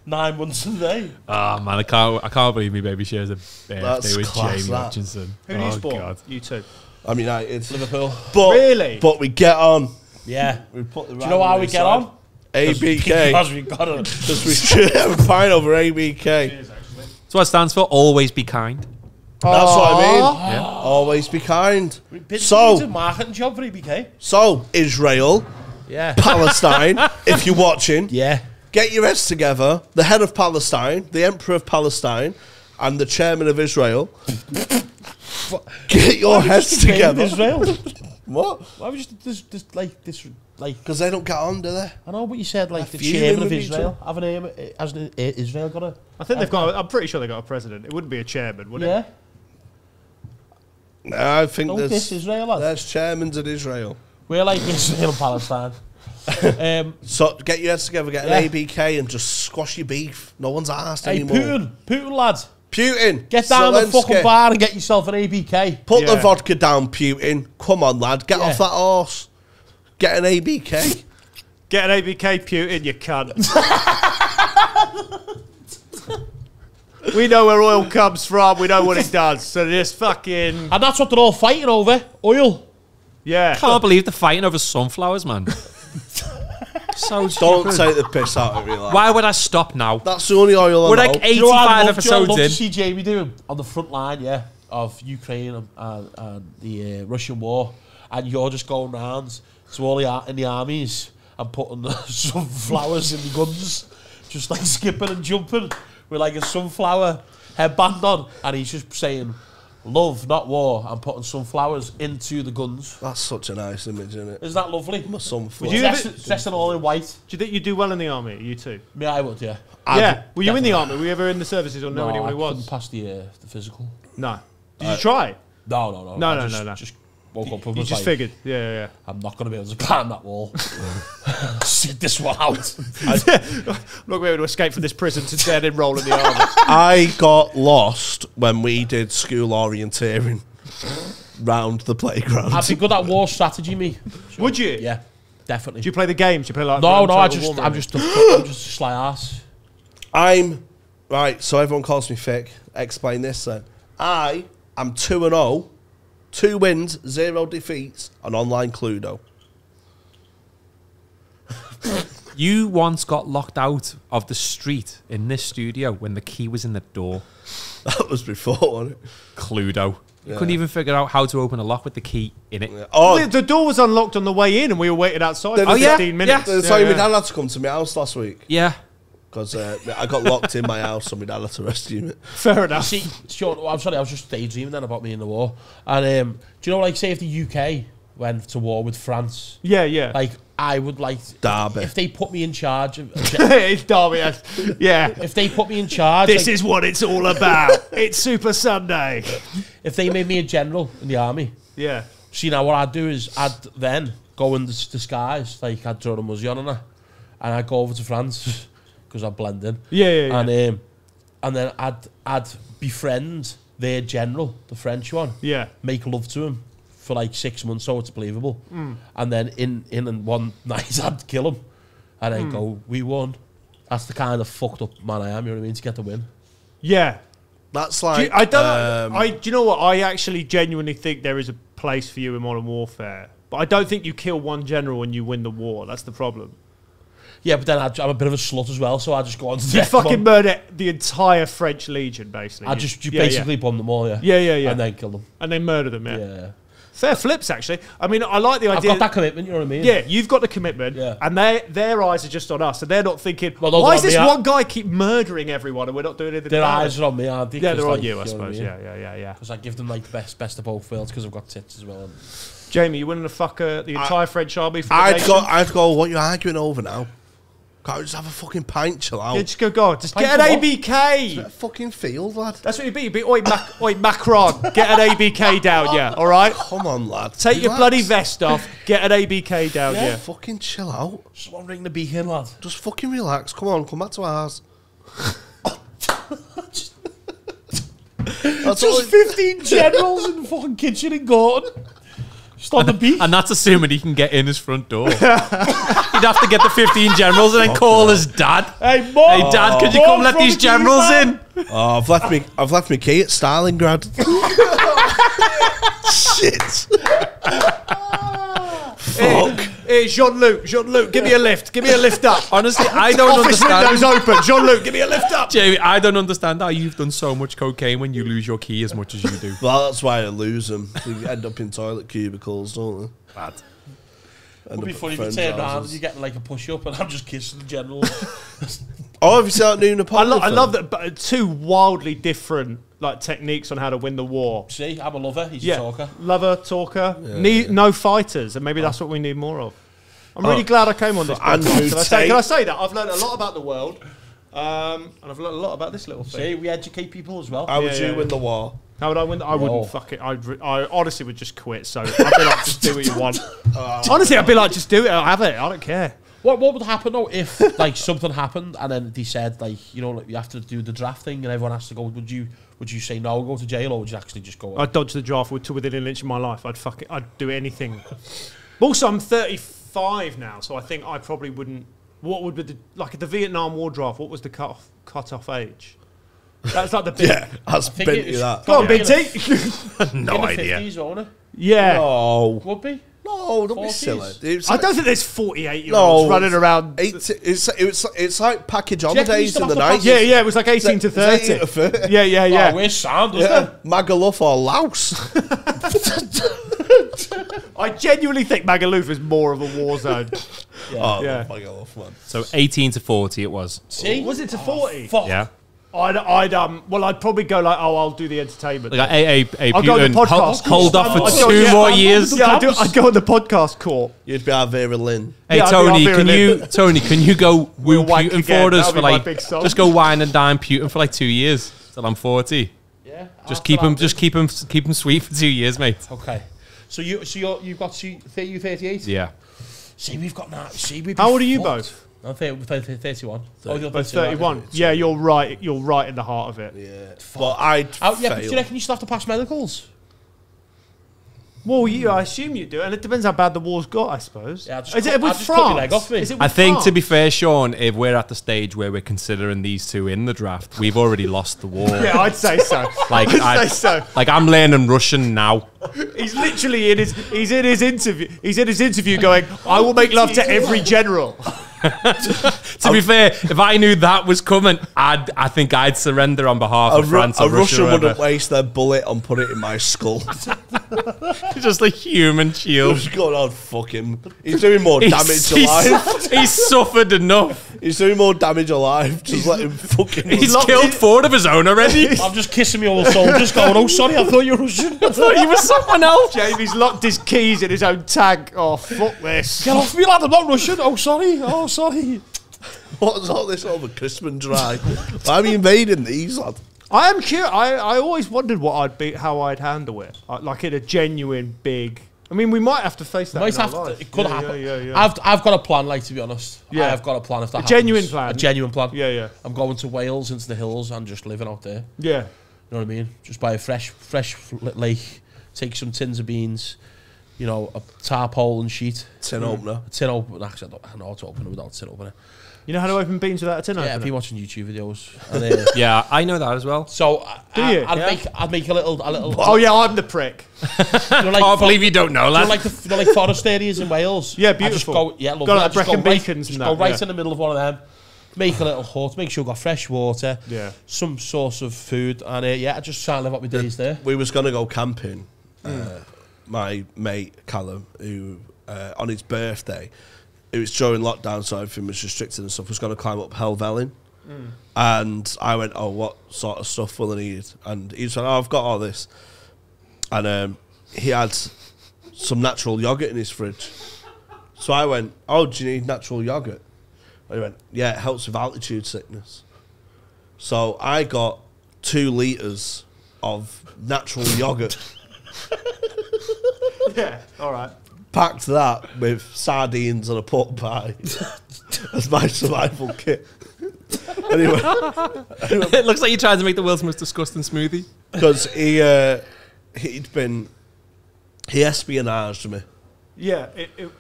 9 months today. Oh man, I can't believe me baby shares a birthday That's with class, Jamie that. Hutchinson. Who do you Oh, support? God. You two. I mean, it's Liverpool. But, Really? But we get on. Yeah. We put the Do you know how we get on? ABK. Because we got it. Because we should have a pint over ABK. So what it stands for? Always be kind. That's what I mean. Yeah. Always be kind. It's a So, marketing job for EBK. Israel, Yeah. Palestine, if you're watching, Yeah. get your heads together. The head of Palestine, the emperor of Palestine, and the chairman of Israel. Get your heads together. Israel. What? Why would you just like Because they don't get on, do they? I know, but you said like the fuming chairman of with each Israel. Haven't hasn't Israel got a? I think they've got. I'm pretty sure they got a president. It wouldn't be a chairman, would Yeah. it? No, I think Don't diss Israel, lads. there's chairmans in Israel. We're like Israel and Palestine. So get your heads together, get Yeah. an ABK, and just squash your beef. No one's asked Hey, anymore. Putin, lads, Putin, get down the Zelensky. fucking bar and get yourself an ABK. Put the Yeah. vodka down, Putin. Come on, lad. Get Yeah. off that horse. Get an ABK. Get an ABK, Putin, you cunt. We know where oil comes from. We know what it does. So just fucking And that's what they're all fighting over. Oil. yeah. Can't believe they're fighting over sunflowers, man. So Don't stupid. take the piss out of me, lad. Why would I stop now? That's the only oil I We're know. like Do you know what I'd 85 love- do you know what I'd episodes love to in. see Jamie doing on the front line, yeah, of Ukraine and the Russian war, and you're just going round to all in the armies and putting some flowers in the guns, just like skipping and jumping with like a sunflower headband on, and he's just saying love, not war, and putting sunflowers into the guns. That's such a nice image, isn't it? Isn't that lovely? My sunflower. Would you- Dressed in all in white. Do you think you do well in the army? You too? Me, I would, yeah. Yeah. Were you in the army? Were you ever in the services or know No, anyone I who couldn't was? pass the physical. No. Did you try? No. No, I no, just, no. Just woke up and You was just like, figured. Yeah. I'm not going to be able to climb that wall. Sit this one out. I'm not going to be able to escape from this prison to then enroll in the army. I got lost when we did school orienteering round the playground. I'd be good at war strategy, me. Would you? Yeah, definitely. Do you play the games? Do you play like No, Round I'm Total War just a sly ass. Right, so everyone calls me Fick. Explain this then. I am 2-0, 2 wins, 0 defeats on online Cluedo. You once got locked out of the street in this studio when the key was in the door. That was before, wasn't it? Cluedo. You Yeah. couldn't even figure out how to open a lock with the key in it. Yeah. Oh, The door was unlocked on the way in, and we were waiting outside Then for oh, yeah, 15 minutes. so my dad had to come to my house last week Yeah. because I got locked in my house, so my dad had to rescue me. Fair enough. See, sure, I'm sorry, I was just daydreaming then about me in the war. And do you know, like, say if the UK went to war with France, Yeah. like, I would like Derby. if they put me in charge of. It's Derby. Yeah. If they put me in charge, This like, is what it's all about. It's Super Sunday. if they made me a general in the army. Yeah. See, now what I'd do is I'd then go in disguise, like I'd throw the muzzy on and I'd go over to France because I'd blend in. Yeah. And then I'd befriend their general, the French one. Yeah. Make love to him for like 6 months so it's believable. And then in one night I'd kill him and I'd go, we won. That's the kind of fucked up man I am, you know what I mean, to get the win. Yeah. That's like... do you know what? I actually genuinely think there is a place for you in Modern Warfare. But I don't think you kill one general and you win the war. That's the problem. Yeah, but then I'm a bit of a slut as well, so I just go on to the You fucking murder the entire French Legion, basically. I just basically bomb them all, Yeah. And then kill them. And then murder them, Yeah. Fair flips, actually. I mean, I like the idea. I've got that commitment, you know what I mean? Yeah, you've got the commitment, and their eyes are just on us, and they're not thinking, why does this one guy keep murdering everyone and we're not doing anything Their about eyes it? are on me, aren't they? Yeah, they're on like, you, I suppose. I mean? Yeah. Because I give them like the best of both worlds because I've got tits as well. Jamie, you willing to fuck the entire French army for the nation? I'd go, what are you arguing over now? Can't we just have a fucking pint, chill out? Yeah, just go. Just get an ABK. Get a fucking field, lad. That's what you'd be. You'd be, oi, Macron, get an ABK down, yeah, all right? Come on, lad. Take your bloody vest off, get an ABK down, yeah. Fucking chill out. Just want to ring the beacon, lad. Just fucking relax. Come on, come back to ours. That's just 15 generals in the fucking kitchen in Gorton. Just on the beach. And that's assuming he can get in his front door. He'd have to get the 15 generals and then call his dad. Hey, Mom! Hey, Dad, could you come let these generals in? Oh, I've left my key at Stalingrad. Shit. Fuck. Hey, Jean-Luc, give me a lift. Give me a lift up. Honestly, I don't Office understand. windows open. Jean-Luc, give me a lift up. Jamie, I don't understand how you've done so much cocaine when you lose your key as much as you do. Well, that's why I lose them. They end up in toilet cubicles, don't they? Bad. It would be funny if you turn around and you get like a push-up and I'm just kissing the general. Oh, have you seen that new Napoleon I film? love that, but two wildly different like techniques on how to win the war. See, I'm a lover, he's a talker. Lover, talker. No fighters, and maybe that's what we need more of. I'm really glad I came on this podcast. Can I say that? I've learned a lot about the world, and I've learned a lot about this little thing. See, we educate people as well. How would you win the war? How would I win? I wouldn't fuck it. I honestly would just quit. So I'd be like, just do what you want. Honestly, I'd be like, just do it. I'll have it. I don't care. What would happen though if like something happened and then they said like, you know, like you have to do the draft thing and everyone has to go? Would you say no, go to jail, or would you actually just go? I'd dodge the draft to within an inch of my life. I'd do anything. Also, I'm 35 now, so I think I probably wouldn't. What would be the Vietnam War draft? What was the cut-off age? That's like the big. Yeah, that's Binty that. Go on, Binty. No idea. 50s, won't it? Yeah. No. Would be. No, don't be 40s. silly. I don't think there's 48-year-olds running around. It's like package holidays in the night. Yeah, it was like 18 to 30. 18 to 30. Yeah. Oh, where's Sam, doesn't it? Magaluf or Laos. I genuinely think Magaluf is more of a war zone. Yeah. Magaluf, man. So 18 to 40 it was. See? Was it to 40? Fuck. Yeah. I'd probably go like, I'll do the entertainment. Like, hey, I'll go on the Putin, podcast hold off for I'd go- 2 more years. Yeah, I'd go on the podcast court. You'd be our Vera Lynn. Hey, Yeah, Tony, can you go woo wank Putin again. for us That'll for be my like, big song. just go wine and dine Putin for like 2 years till I'm 40. Yeah. Just keep him sweet for 2 years, mate. Okay. So you've got 38. Yeah. See, we've got that. See, How old are you both? I'm 31. Oh, you're 31. Yeah, you're right. You're right in the heart of it. Yeah. But I'd fail. Yeah, but do you reckon you still have to pass medicals? Well, I assume you do, and it depends how bad the war's got, I suppose. Yeah, is it with France? Cut your leg off me. Is it with I think, France? to be fair, Sean, if we're at the stage where we're considering these two in the draft, we've already lost the war. Yeah, I'd say so. Like, I'd say so. Like, I'm learning Russian now. He's literally in his interview. He's in his interview going, "I will make love to every general." To be fair, if I knew that was coming, I think I'd surrender on behalf of France or a Russian Russia. wouldn't waste their bullet and put it in my skull. Just a human shield. Just going on, fuck him. He's doing more damage alive. He's suffered enough. He's doing more damage alive. Just let him fucking... He's killed 4 of his own already. I'm just kissing me old soldiers going, oh, sorry, I thought you were Russian. I thought you were someone else. Jamie's locked his keys in his own tank. Oh, fuck this. Get off me, lad, I'm not Russian. Oh, sorry. What's all this over Christmas dry? Why are you invading these, lad? I am curious. I always wondered how I'd handle it. Like in a genuine big... I mean, we might have to face that in our life. It could happen. Yeah. I've got a plan, like, to be honest. Yeah. I've got a plan if that happens. Genuine plan. A genuine plan. Yeah. I'm going to Wales, into the hills, and just living out there. Yeah. You know what I mean? Just buy a fresh lake, take some tins of beans, a tarpaulin sheet. Tin opener. A tin opener. Actually, I know how to open it without a tin opener. You know how to open beans without a tin Yeah, I've opener? been watching YouTube videos. And, Yeah, I know that as well. so Do you? I'd make a little. Oh yeah, I'm the prick. You know, like, Can't believe you don't know, you know, lad. like forest areas in Wales. Yeah, I just beautiful. go, yeah, lovely. Got like I just Brecon go right, Beacons and just go that, right yeah. in the middle of one of them. Make a little hut. Make sure we've got fresh water. Yeah. Some source of food, and I just try and live up my days there. We was going to go camping. My mate Callum, who on his birthday, it was during lockdown, so everything was restricted and stuff, was going to climb up Helvellyn. And I went, oh, what sort of stuff will I need? And he said, oh, I've got all this. And he had some natural yogurt in his fridge. So I went, oh, do you need natural yogurt? And he went, yeah, it helps with altitude sickness. So I got 2 litres of natural yogurt. Yeah. All right. Packed that with sardines and a pork pie as my survival kit. Anyway, It looks like you're trying to make the world's most disgusting smoothie. because he espionaged me. Yeah.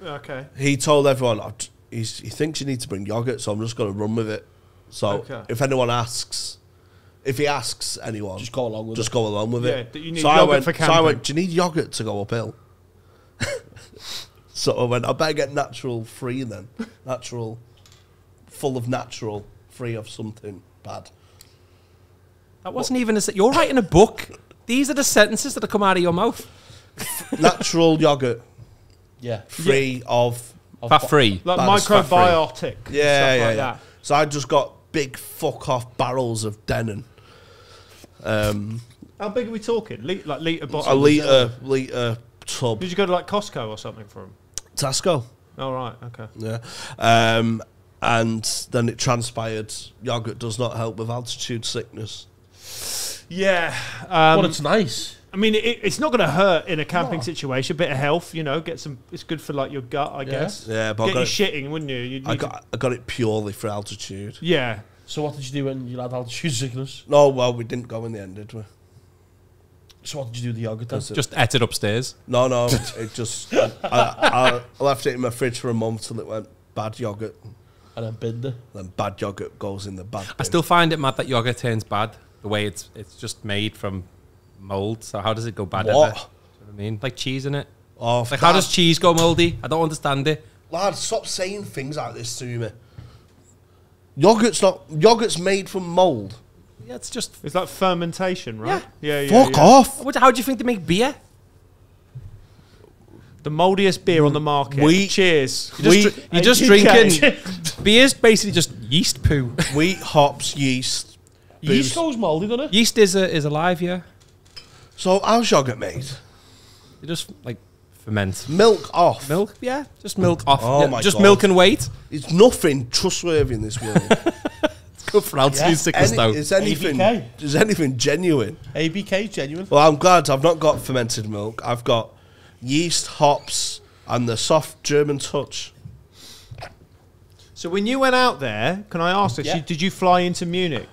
Okay. He told everyone he thinks you need to bring yogurt, so I'm just going to run with it. So Okay. if anyone asks, if he asks anyone, Just go along with just it. go along with Yeah, it. that you need so I yogurt went, for so I camping. went, do you need yogurt to go uphill? So I went, I better get natural free then. Natural, full of natural, free of something bad. That wasn't even you're writing a book. These are the sentences that have come out of your mouth. Natural yogurt, Yeah. free of Fat free. Like That is fat free. microbiotic. and yeah, stuff like yeah. that. So I just got big fuck off barrels of Denon. How big are we talking? Like litre A bottles? litre tub. Did you go to like Costco or something for them? Tesco. Oh right. Okay. Yeah. And then it transpired yogurt does not help with altitude sickness. Yeah. But it's nice. I mean, it's not going to hurt in a camping situation. A bit of health, you know, get some. It's good for like your gut, I guess. Yeah, but Get I you got, shitting, wouldn't you? You'd I need got it purely for altitude. yeah. So what did you do when you had altitude sickness? No, well, we didn't go in the end, did we? So what did you do with the yogurt then? That's it. Just ate it upstairs. No, it just... I left it in my fridge for a month till it went bad yogurt. And then binned it. Then bad yogurt goes in the bad bin. I still find it mad that yogurt turns bad. The way it's just made from mold. So how does it go bad? What? Ever? Do you know what I mean? Like cheese in it. Oh, Like how does cheese go moldy? I don't understand it. Lad, stop saying things like this to me. Yogurt's made from mould. Yeah, it's just. It's like fermentation, right? Yeah. Fuck off. How do you think they make beer? The mouldiest beer on the market. Wheat. Cheers. You're just drinking. Beer's basically just yeast poo. Wheat, hops, yeast. Yeast booze. goes mouldy, doesn't it? Yeast is alive, yeah. So how's yogurt made? You just like ferment. Milk off. Milk, yeah, just milk off. Oh yeah, my just God. milk and weight. It's nothing trustworthy in this world. Good for altitude sickness, though. Is anything ABK. is anything genuine? ABK, genuine. Well, I'm glad I've not got fermented milk. I've got yeast, hops, and the soft German touch. So when you went out there, can I ask this? Yeah. Did you fly into Munich?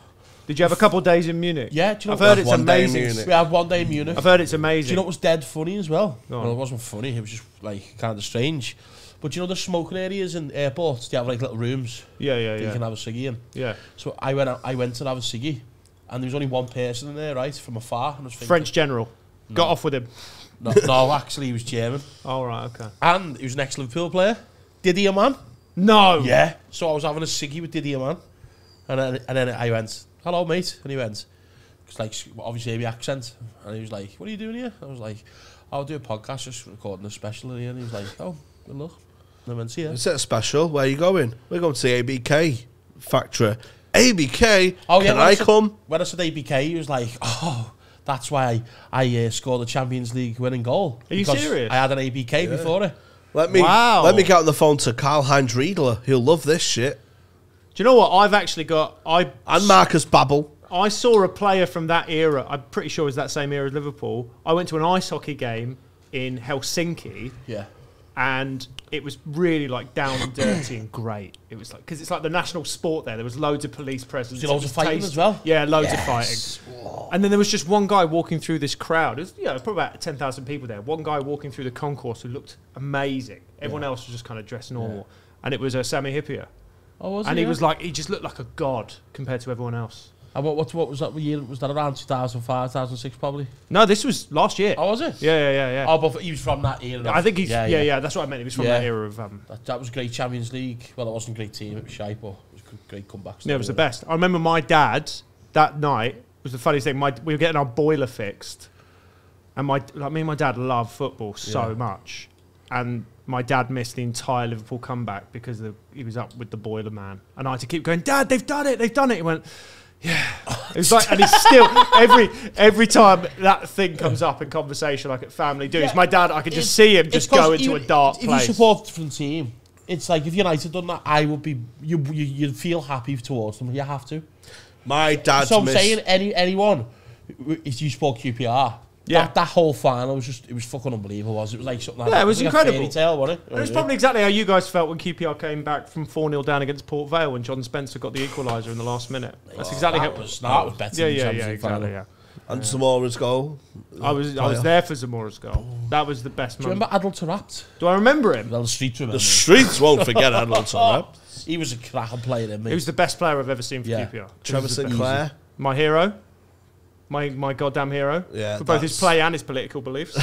Did you have a couple of days in Munich? Yeah, do you know I've what? heard it's One day in amazing. Munich. We had one day in Munich. I've heard it's Do amazing. you know what was dead funny as well? Go on. Well, it wasn't funny. It was just like kind of strange. But you know the smoking areas in airports? They have like little rooms Yeah, that you can have a ciggy in. yeah. So I went to have a ciggy, and there was only one person in there, right, from afar. And I was thinking, French general. Got off with him. No, actually he was German, All right, okay. and he was an ex-Liverpool player, Didier Man. No. Yeah. So I was having a ciggy with Didier Man, and then I went, "Hello, mate," and he went, "It's like obviously heavy accent," and he was like, "What are you doing here?" I was like, "I'll do a podcast, just recording a special," and he was like, "Oh, good luck." And I went, "See ya." Is it a special? Where are you going? We're going to the ABK factory. ABK? Oh, yeah, Can I come? When I said ABK, he was like, "Oh, that's why I scored the Champions League winning goal." Are you because serious? I had an ABK before it. Let me get on the phone to Karl-Heinz Riedler. He'll love this shit. Do you know what? I've actually got... And Marcus Babbel. I saw a player from that era. I'm pretty sure it was that same era as Liverpool. I went to an ice hockey game in Helsinki, Yeah. and it was really like down and dirty and great. It was like because it's like the national sport there. There was loads of police presence. Was there loads It was of fighting tasty. as well? Yeah, loads of fighting. And then there was just one guy walking through this crowd. It was, probably about 10,000 people there. One guy walking through the concourse who looked amazing. Everyone else was just kind of dressed normal. And it was Sami Hyypiä. Oh, was and he? he was like, he just looked like a god compared to everyone else. And what was that year? Was that around 2005, 2006 probably? No, this was last year. Oh, was it? Yeah. Oh, but he was from that era. I think he's yeah. That's what I meant. He was from that era of. That was a great Champions League. Well, it wasn't a great team. It was shite, but it was a great comeback. Yeah, it was the best. I remember my dad that night was the funniest thing. We were getting our boiler fixed, and me and my dad love football so much, and my dad missed the entire Liverpool comeback because he was up with the boiler man, and I had to keep going, Dad, they've done it. He went, yeah. It was like, and he's still every time that thing comes up in conversation, like at family dues, my dad, I could just see him just go into a dark place. If you support a different team, it's like if United done that, I would be you'd feel happy towards them. You have to. My dad's So I'm saying anyone, if you support QPR, that whole final was it was fucking unbelievable. It was like something like it was incredible. A fairy tale, wasn't it? And it's probably exactly how you guys felt when QPR came back from 4-0 down against Port Vale when John Spencer got the equaliser in the last minute. That's exactly how it was. That was better. Exactly. Yeah. And Zamora's goal. I was there for Zamora's goal. That was the best moment. Do you remember Adel Taarabt? Do I remember him? Well, the streets remember. The streets won't forget Adel Taarabt. He was a cracking player, didn't he? He was the best player I've ever seen for QPR. Trevor Sinclair. My hero. My goddamn hero. Yeah, for both his play and his political beliefs. Oi,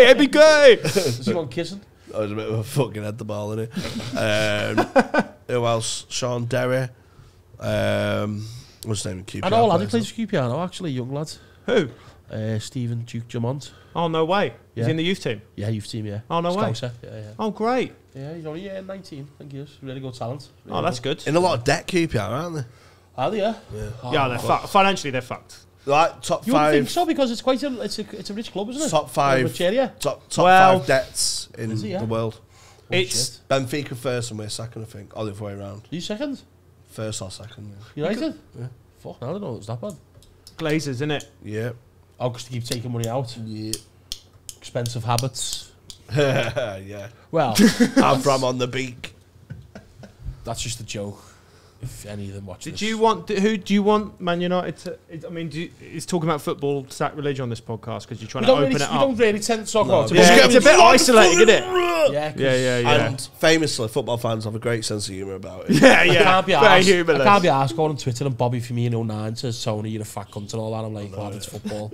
ABK! Is he on kissing? I was a bit of a fucking head the ball, isn't it? Who else? Sean Derry. What's his name in QPR? I know a lad who plays for QPR now, actually, young lad. Who? Stephen Duke Jamont. Oh, no way. He's in the youth team? Yeah, youth team, yeah. Oh, no way. Yeah. Oh, great. Yeah, he's only 19, I think he is. Really good talent. Really that's good. In a lot of debt, QPR, aren't they? Are they, yeah? Yeah, they're fucked. Financially, they're fucked. Like top You five. wouldn't think so because it's quite it's a rich club, isn't it? Top five. Rich area. Top five debts in the world. It's Benfica first and we're second, I think. Or the other way around. Are you second? First or second. United? Yeah. Fuck, I don't know it was that bad. Glazers, isn't it? Yeah. Oh, because they keep taking money out. Yeah. Expensive habits. Yeah. Well, Abram on the beak. that's just a joke. If any of them watch this. Do you want Man United to? Is talking about football sacrilege on this podcast because you're trying to open it up? We don't really tend to talk about it. Yeah, it's a bit isolating, isn't it? Yeah. And famously, football fans have a great sense of humour about it. Yeah. I can't be asked going on Twitter and Bobby Firmino 9 says, Tony, you're a fat cunt and all that. I'm like, well, it's football.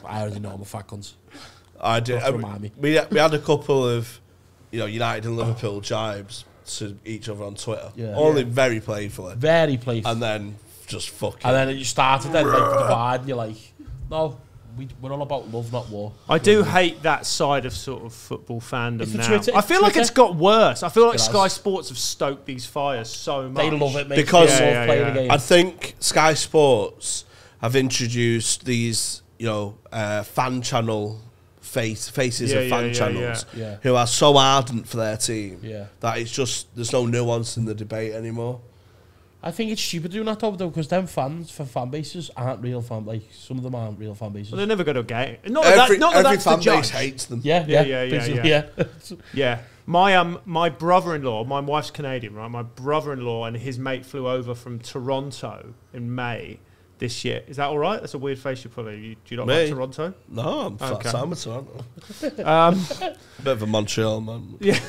I already know I'm a fat cunt. I do. We had a couple of, United and Liverpool jibes to each other on Twitter. Yeah. Only very playfully. Very playful. And then just fucking. And then you started then like the divide and you're like, no, we're all about love, not war. I do hate that side of sort of football fandom now. I feel like Twitter. it's got worse. I feel like Sky Sports have stoked these fires so much. They love it, mate. Because play the game. I think Sky Sports have introduced these, fan channel faces of fan channels who are so ardent for their team that it's just there's no nuance in the debate anymore. I think it's stupid doing that though because them fans for fan bases aren't real fan. Like some of them aren't real fan bases. Well, they're never going to get it. Every that's fan the judge. base hates them. Yeah. My brother-in-law, my wife's Canadian, right? My brother-in-law and his mate flew over from Toronto in May this year. Is that all right? That's a weird face you're putting. Do you not like Toronto? No, I'm flat time at Toronto. Bit of a Montreal man. Yeah.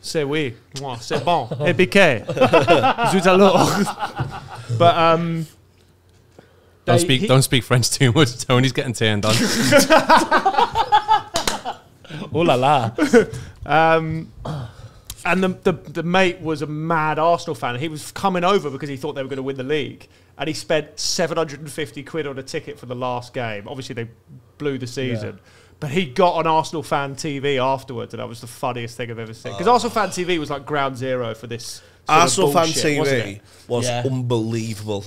C'est oui. Moi, c'est bon. Et piqué. Zut alors. But don't speak French too much. Tony's getting turned on. Oh la la. And the mate was a mad Arsenal fan. He was coming over because he thought they were going to win the league. And he spent 750 quid on a ticket for the last game. Obviously, they blew the season. Yeah. But he got on Arsenal Fan TV afterwards, and that was the funniest thing I've ever seen. Because Arsenal Fan TV was like ground zero for this Arsenal Fan bullshit, TV was unbelievable.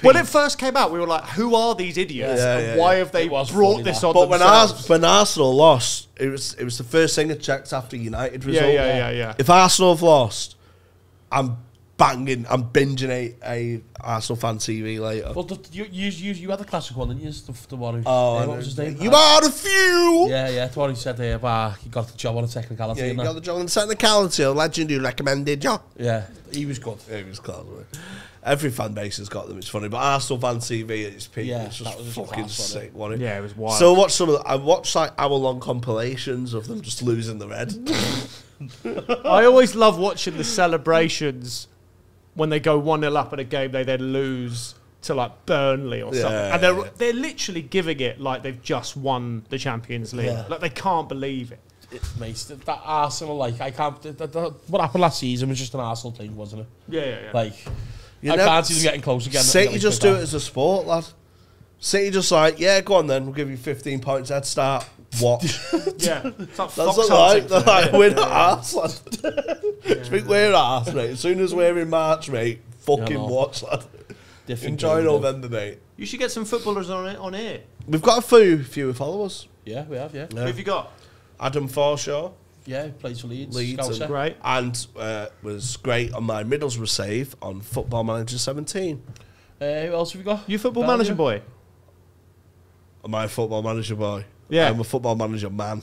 When it first came out, we were like, who are these idiots? And why have they brought this on themselves? When Arsenal lost, it was the first thing I checked after United result. Yeah. If Arsenal have lost, I'm binging a Arsenal Fan TV later. Well, you had the classic one, didn't you? The one who... what was his name? You are the few! Yeah, the one who said, he got the job on a technicality. Yeah, you got the job on a technicality. A legend who recommended you. Yeah, he was good. He was clever. Every fan base has got them, it's funny. But Arsenal Fan TV at its peak, it's just fucking sick, wasn't it? Yeah, it was wild. So I watched like hour-long compilations of them just losing the red. I always love watching the celebrations when they go 1-0 up in a game they then lose to like Burnley or something. And they're literally giving it like they've just won the Champions League. Yeah. Like they can't believe it. Mate, that Arsenal, like, I can't... what happened last season was just an Arsenal thing, wasn't it? Yeah. Like, I can't see them getting close again. City just do it as a sport, lad. City just like, yeah, go on then, we'll give you 15 points head start. Watch. Yeah. It's like That's not like, they're like, we're not arse, lad. Do you think we're arse, mate? As soon as we're in March, mate, fucking watch, lad. Enjoy November, mate. You should get some footballers on here. We've got a few followers. Yeah, we have, yeah. Who have you got? Adam Forshaw. Yeah, plays for Leeds. And Great. And was great on my Middlesbrough save on Football Manager 17. Who else have we got? You football manager boy? Am I a Football Manager boy? Yeah. I'm a Football Manager man.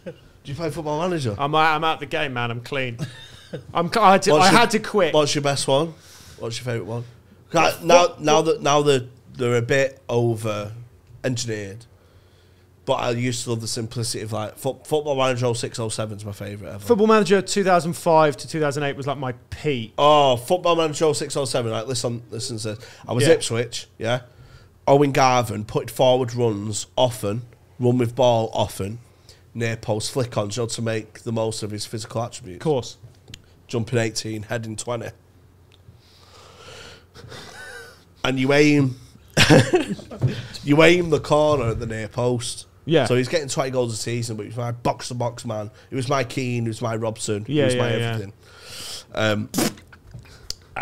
Do you play Football Manager? I'm out the game, man. I'm clean. I had to quit. What's your best one? What's your favourite one? Now that they're a bit over engineered, but I used to love the simplicity of like Football Manager 06, 07 is my favourite ever. Football Manager 2005 to 2008 was like my peak. Oh, Football Manager 06, 07. Like, listen to this. I was Ipswich, yeah. Owen Garvin put forward runs often, run with ball often, near post flick on, to make the most of his physical attributes. Of course. Jumping 18, heading 20. And you aim the corner at the near post. Yeah. So he's getting 20 goals a season, but he's my box-to-box man. He was my Keane, he was my Robson, he was my everything. I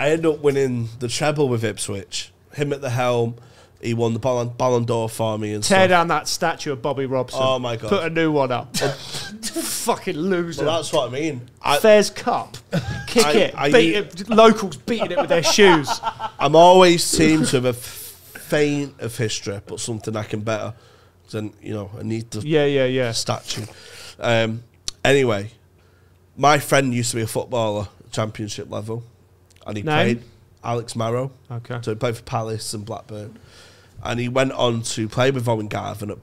ended up winning the treble with Ipswich. Him at the helm. He won the Ballon d'Or for me and Tear down that statue of Bobby Robson. Oh, my God. Put a new one up. Fucking loser. Well, that's what I mean. Fairs Cup. Kick it. Locals beating it with their shoes. I'm always seem to have a feint of history, but something I can better. Then, I need the statue. Anyway, my friend used to be a footballer, championship level, and he played Alex Marrow. Okay. So he played for Palace and Blackburn. And he went on to play with Owen Garvin at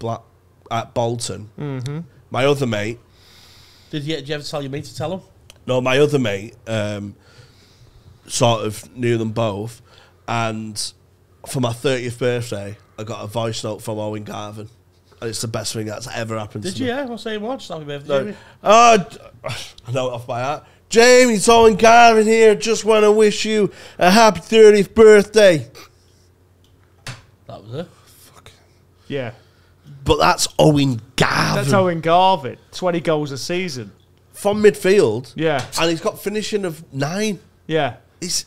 Bolton. Mm-hmm. My other mate... Did you ever tell your mate to tell him? No, my other mate sort of knew them both. And for my 30th birthday, I got a voice note from Owen Garvin. And it's the best thing that's ever happened to me. Did you? Yeah? What's saying what? Happy birthday, Jamie. I know it off by heart. Jamie, it's Owen Garvin here. Just want to wish you a happy 30th birthday. That was it. Fuck. Yeah. But that's Owen Garvin. That's Owen Garvin. 20 goals a season. From midfield. Yeah. And he's got finishing of 9. Yeah.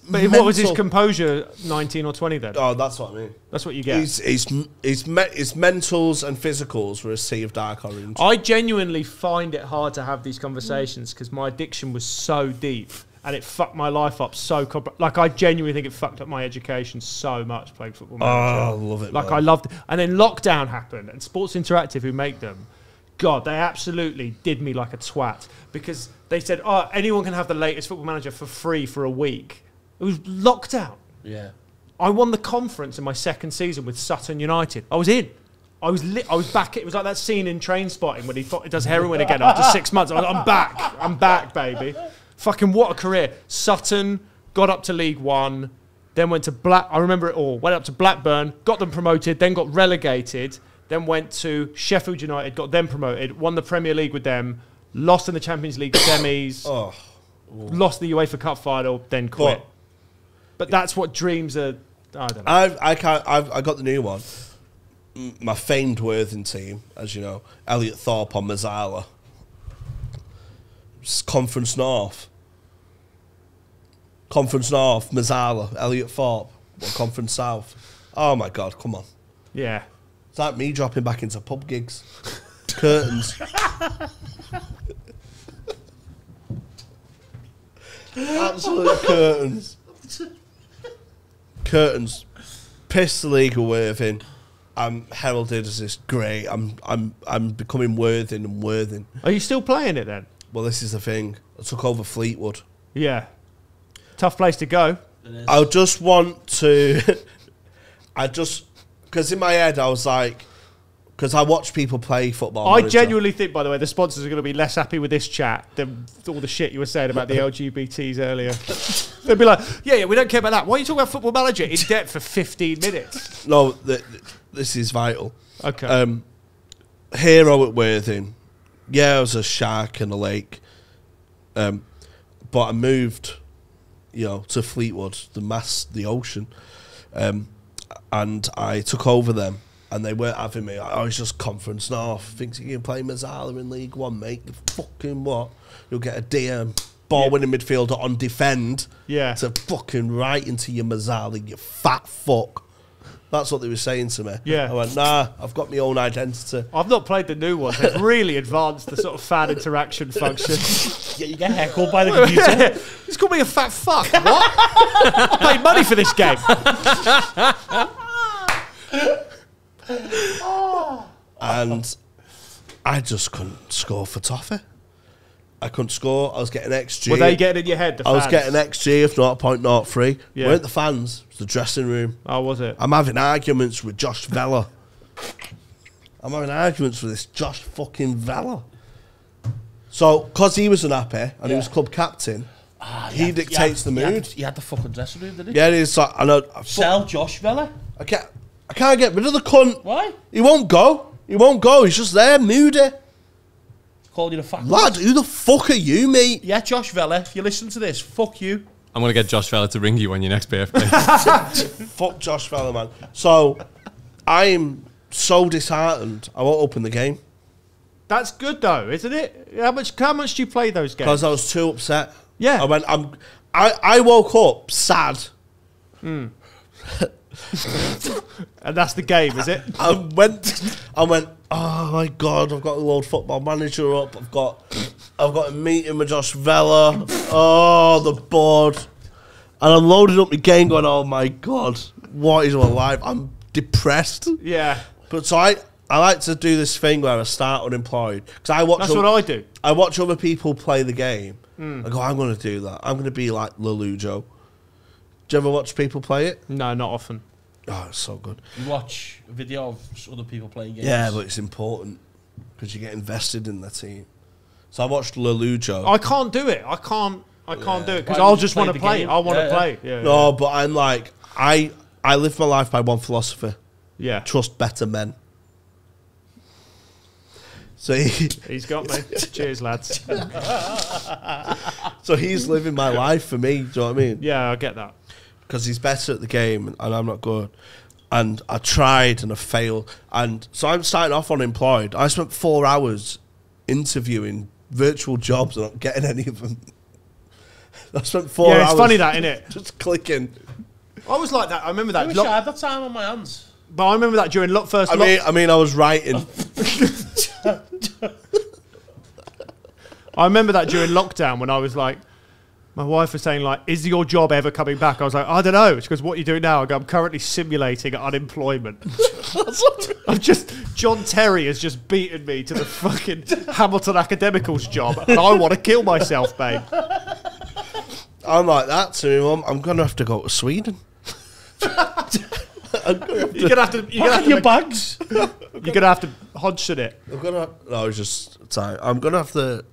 But what was his composure, 19 or 20 then? Oh, that's what I mean. That's what you get. His mentals and physicals were a sea of dark orange. I genuinely find it hard to have these conversations because my addiction was so deep and it fucked my life up so... Like, I genuinely think it fucked up my education so much playing Football Manager. Oh, I love it, Like, man. I loved it. And then lockdown happened and Sports Interactive, who make them, God, they absolutely did me like a twat because they said, oh, anyone can have the latest Football Manager for free for a week. It was lockdown. Yeah. I won the conference in my second season with Sutton United. I was in. I was back. It was like that scene in Train Spotting when he does heroin again after 6 months. I'm back. I'm back, baby. Fucking what a career. Sutton got up to League One, then went to I remember it all. Went up to Blackburn, got them promoted, then got relegated, then went to Sheffield United, got them promoted, won the Premier League with them, lost in the Champions League semis, lost the UEFA Cup final, then quit. But that's what dreams are. I don't know. I got the new one. My famed Worthing team, as you know, Elliot Thorpe on Mazzala. Conference North, Mazzala, Elliot Thorpe. Conference South. Oh my God, come on. Yeah. It's like me dropping back into pub gigs. Curtains. Absolute curtains. Curtains. Piss the league of Worthing. I'm heralded as this great. I'm becoming Worthing and Worthing. Are you still playing it then? Well, this is the thing. I took over Fleetwood. Yeah. Tough place to go. I just want to... because in my head I was like... because I watch people play football. I Manager. genuinely think, by the way, the sponsors are going to be less happy with this chat than all the shit you were saying about the LGBTs earlier. They'd be like, yeah, we don't care about that. Why are you talking about Football Manager in depth for 15 minutes? No, this is vital. Okay. Hero at Worthing. Yeah, I was a shark in a lake. But I moved, to Fleetwood, the ocean. And I took over them. And they weren't having me. I was just Conference North. Thinks you can play Mazzala in League One, mate. You fucking what? You'll get a DM ball-winning midfielder on defend. Yeah. To fucking right into your Mazzala, you fat fuck. That's what they were saying to me. Yeah. I went, nah, I've got my own identity. I've not played the new one. They've really advanced the sort of fan interaction function. Yeah, you get heckled by the computer. He's called me a fat fuck. What? I paid money for this game. And I just couldn't score for Toffee. I couldn't score. I was getting XG. Were they getting in your head, the I was fans? getting XG of 0.03. Yeah. Weren't the fans. It was the dressing room. Oh, was it? I'm having arguments with Josh Vella. I'm having arguments with this Josh fucking Vella. So, because he was unhappy and he was club captain, he dictates the mood. He had the fucking dressing room, didn't he? Yeah, it's like, I know. Sell Josh Vella. I can't get rid of the cunt. Why? He won't go. He won't go. He's just there, moody. Called you the fat Lad, who the fuck are you, mate? Yeah, Josh Vella, if you listen to this, fuck you. I'm going to get Josh Vella to ring you on your next birthday. Fuck Josh Vella, man. So, I'm so disheartened. I won't open the game. That's good though, isn't it? How much do you play those games? Because I was too upset. Yeah. I woke up sad. And that's the game, is it? I went, oh my God, I've got the World Football Manager up. I've got a meeting with Josh Vella. Oh, the board. And I'm loading up my game going, oh my God, what is my life? I'm depressed. Yeah. But so I like to do this thing where I start unemployed. Because I watch. That's what I do. I watch other people play the game. I go, I'm going to do that. I'm going to be like Lelujo. Do you ever watch people play it? No, not often. Oh, it's so good. You watch a video of other people playing games. Yeah, but it's important because you get invested in the team. So I watched Lelujo. I can't do it. I can't do it because Why I'll would you just want to play the play. game? I want to Yeah, play. Yeah. No, but I'm like, I live my life by one philosophy. Yeah. Trust better men. So He's got me. Cheers, lads. so he's living my life for me. Do you know what I mean? Yeah, I get that. Because he's better at the game and I'm not good. And I tried and I failed. And so I'm starting off unemployed. I spent 4 hours interviewing virtual jobs and not getting any of them. I spent 4 hours. Yeah, it's funny that, innit? Just clicking. I was like that. I remember I that. wish I had that time on my hands. But I remember that during first I mean, I was writing. I remember that during lockdown when I was like, my wife was saying like, is your job ever coming back? I was like, I don't know. She goes, what are you doing now? I go, I'm currently simulating unemployment. John Terry has just beaten me to the fucking Hamilton Academicals job and I want to kill myself, babe. I'm like that to my mum. I'm going to have to go to Sweden. You're gonna have to Your bags. You're gonna have to Hodgson it. No, it's just sorry. I'm gonna have to.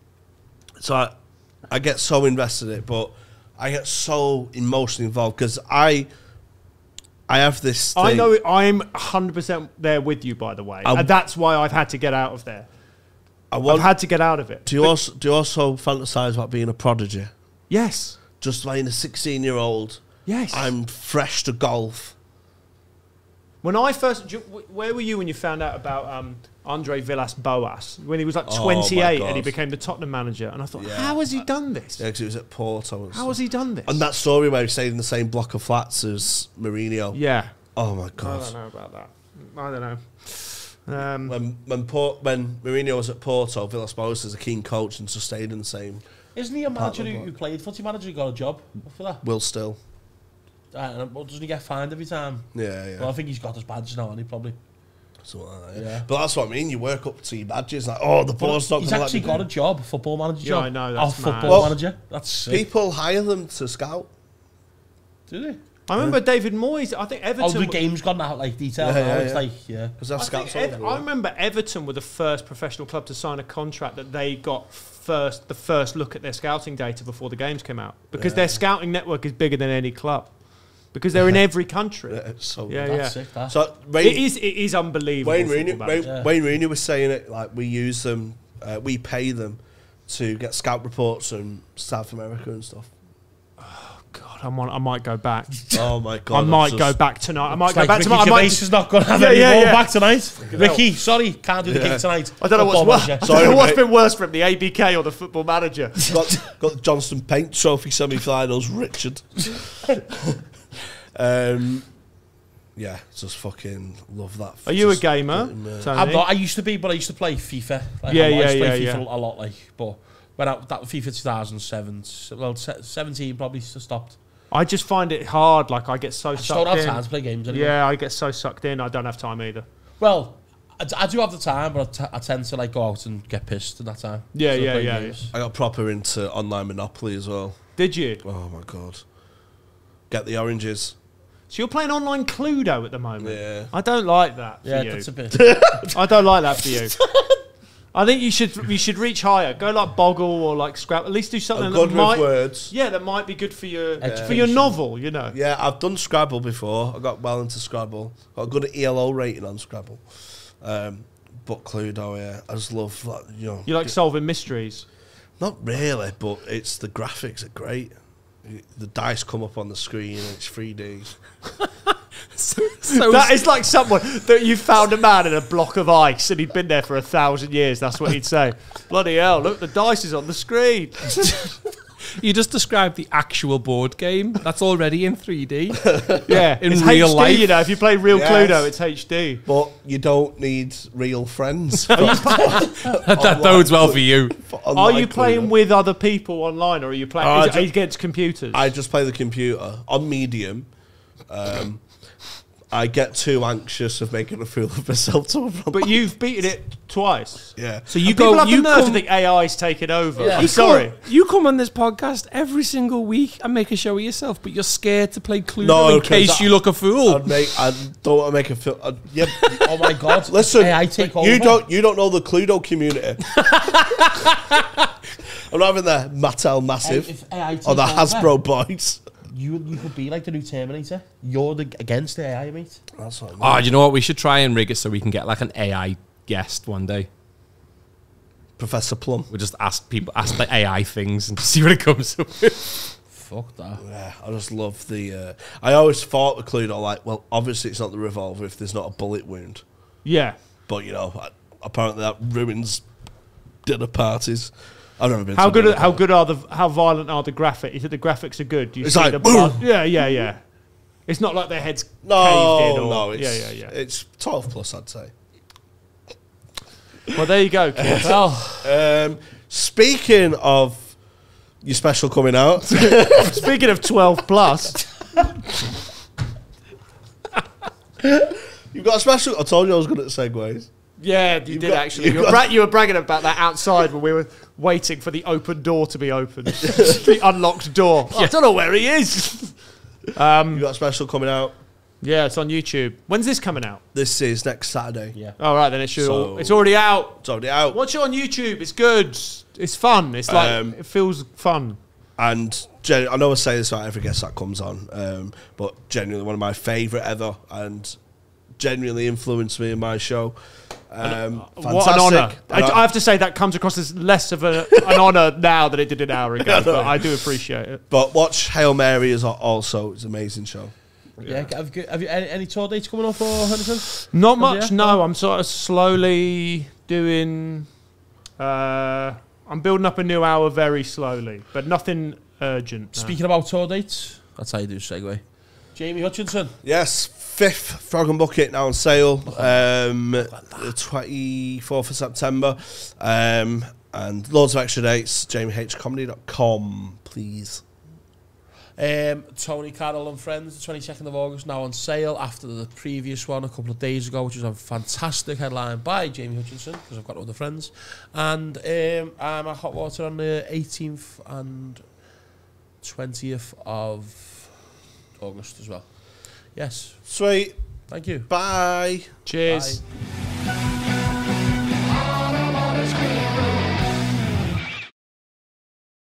So I get so invested in it, but I get so emotionally involved because I have this thing. I know I'm 100% there with you, by the way, and that's why I've had to get out of there. I've had to get out of it. Do you also fantasize about being a prodigy? Yes. Just like a 16-year-old. Yes. I'm fresh to golf. When I first, where were you when you found out about Andre Villas-Boas? When he was like 28 and he became the Tottenham manager, and I thought, how has he done this? Yeah, because he was at Porto. How has he done this? And that story where he stayed in the same block of flats as Mourinho. Yeah. Oh my God. I don't know about that. I don't know. When Mourinho was at Porto, Villas-Boas is a keen coach and just stayed in the same. Isn't he a manager who played footy manager who got a job for that? Will Still. Well, doesn't he get fined every time? Yeah. Well, I think he's got his badge now, and he probably. Something like that, yeah. But that's what I mean. You work up to your badges, like, the board's not. He's actually got a job, football manager job. I know. That's football manager. That's sick. People hire them to scout. Do they? I remember David Moyes. I think Everton. Oh, the game's gone out like detail now. It's like Because I've scouts all over. I remember Everton were the first professional club to sign a contract that they got the first look at their scouting data before the games came out, because their scouting network is bigger than any club, because they're in every country. That's sick, that. So it is unbelievable. Wayne Rooney was saying it like we use them, we pay them to get scout reports from South America and stuff. God, I might go back. Oh my God! I might go back tonight. I might go like back Ricky tonight. Gervais is not going to have any more back tonight. Ricky, sorry, can't do the gig tonight. I don't know what's been worse for him, the ABK or the Football Manager. got the Johnston Paint Trophy semi-finals, Richard. Yeah, just fucking love that. Are you a gamer, Tony? I'm not. I used to be, but I used to play FIFA. Like, Yeah, I used to yeah, play yeah, FIFA a lot, like, but when that FIFA 2007, well, 17 probably stopped. I just find it hard. Like, I get so I just sucked don't have in. time to play games anymore. Yeah, I get so sucked in. I don't have time either. Well, I do have the time, but I tend to like go out and get pissed in that time. Yeah, So I play yeah. games. I got proper into online Monopoly as well. Did you? Oh my God! Get the oranges. So you're playing online Cluedo at the moment? Yeah. I don't like that for Yeah, you. that's a bit. I don't like that for you. I think you should reach higher. Go like Boggle or like Scrabble. At least do something I'm that good might. with words. Yeah, that might be good for your Education. novel. You know. Yeah, I've done Scrabble before. I got well into Scrabble. Got a good ELO rating on Scrabble. But Cluedo, yeah, I just love that. You know, You like solving mysteries. not really, but it's the graphics are great. The dice come up on the screen and it's 3D. So That is like someone that you found a man in a block of ice and he'd been there for 1,000 years. That's what he'd say. Bloody hell! Look, the dice is on the screen. you just described the actual board game. That's already in 3D. Yeah, In it's real HD, life. You know, if you play real Yes. Cluedo, it's HD. But you don't need real friends. That bodes well for you. Are you playing with other people online, or are you playing are you against computers? I just play the computer on medium. I get too anxious of making a fool of myself to a But you've beaten it twice. yeah. So you People go. have You the nerve to come, think AI's taken over. Yeah. I'm sorry. You come on this podcast every single week and make a show of yourself, but you're scared to play Cluedo No, in 'cause case you look a fool. I don't want to make a fool. Yeah. Oh my God! Listen, AI take over. you don't know the Cluedo community. I'm not having the Mattel Massive If AI take or the over, Hasbro boys. You could be like the new Terminator. You're against the AI, mate. That's what I mean. Oh, do you know what? We should try and rig it so we can get like an AI guest one day. Professor Plum. We'll just ask the AI things and see what it comes up with. Fuck that. Yeah, I just love the. I always thought with Cluedo, like, well, obviously it's not the revolver if there's not a bullet wound. Yeah. But you know, apparently that ruins dinner parties. I've never been. How to good? dinner How party. good are how violent are the graphics? Is it the graphics are good? Do you It's see like, the blood? Yeah. It's not like their heads caved in. Or, No, it's, yeah. It's 12 plus, I'd say. Well, there you go, kids. Well, Speaking of your special coming out, Speaking of 12 plus, you've got a special. I told you I was good at segues. yeah, you did got- actually. you've You were bragging about that outside when we were waiting for the open door to be opened, the unlocked door. I don't know where he is. You've got a special coming out. Yeah, it's on YouTube. When's this coming out? This is next Saturday. yeah. All right, then it should. So- It's already out. It's already out. Watch it on YouTube. It's good. It's fun. It's like it feels fun. And I know I say this about every guest that comes on, but genuinely one of my favourite ever, and genuinely influenced me in my show. What an Fantastic. honour. I have to say that comes across as less of an honour now than it did an hour ago, but I do appreciate it. But watch Hail Mary is also it's an amazing show. Yeah. Have you any tour dates coming up or anything? Not Oh, much, yeah? no. I'm sort of slowly doing... I'm building up a new hour very slowly, but nothing urgent. no. Speaking about tour dates, that's how you do segue. Jamie Hutchinson. Yes, 5th Frog and Bucket now on sale, the 24th of September, and loads of extra dates. JamieHComedy.com, please. Tony Carroll and Friends, the 22nd of August, now on sale after the previous one a couple of days ago, which was a fantastic headline by Jamie Hutchinson, because I've got other friends. And I'm at Hot Water on the 18th and 20th of August as well. Yes. Sweet. Thank you. Bye. Cheers. Bye.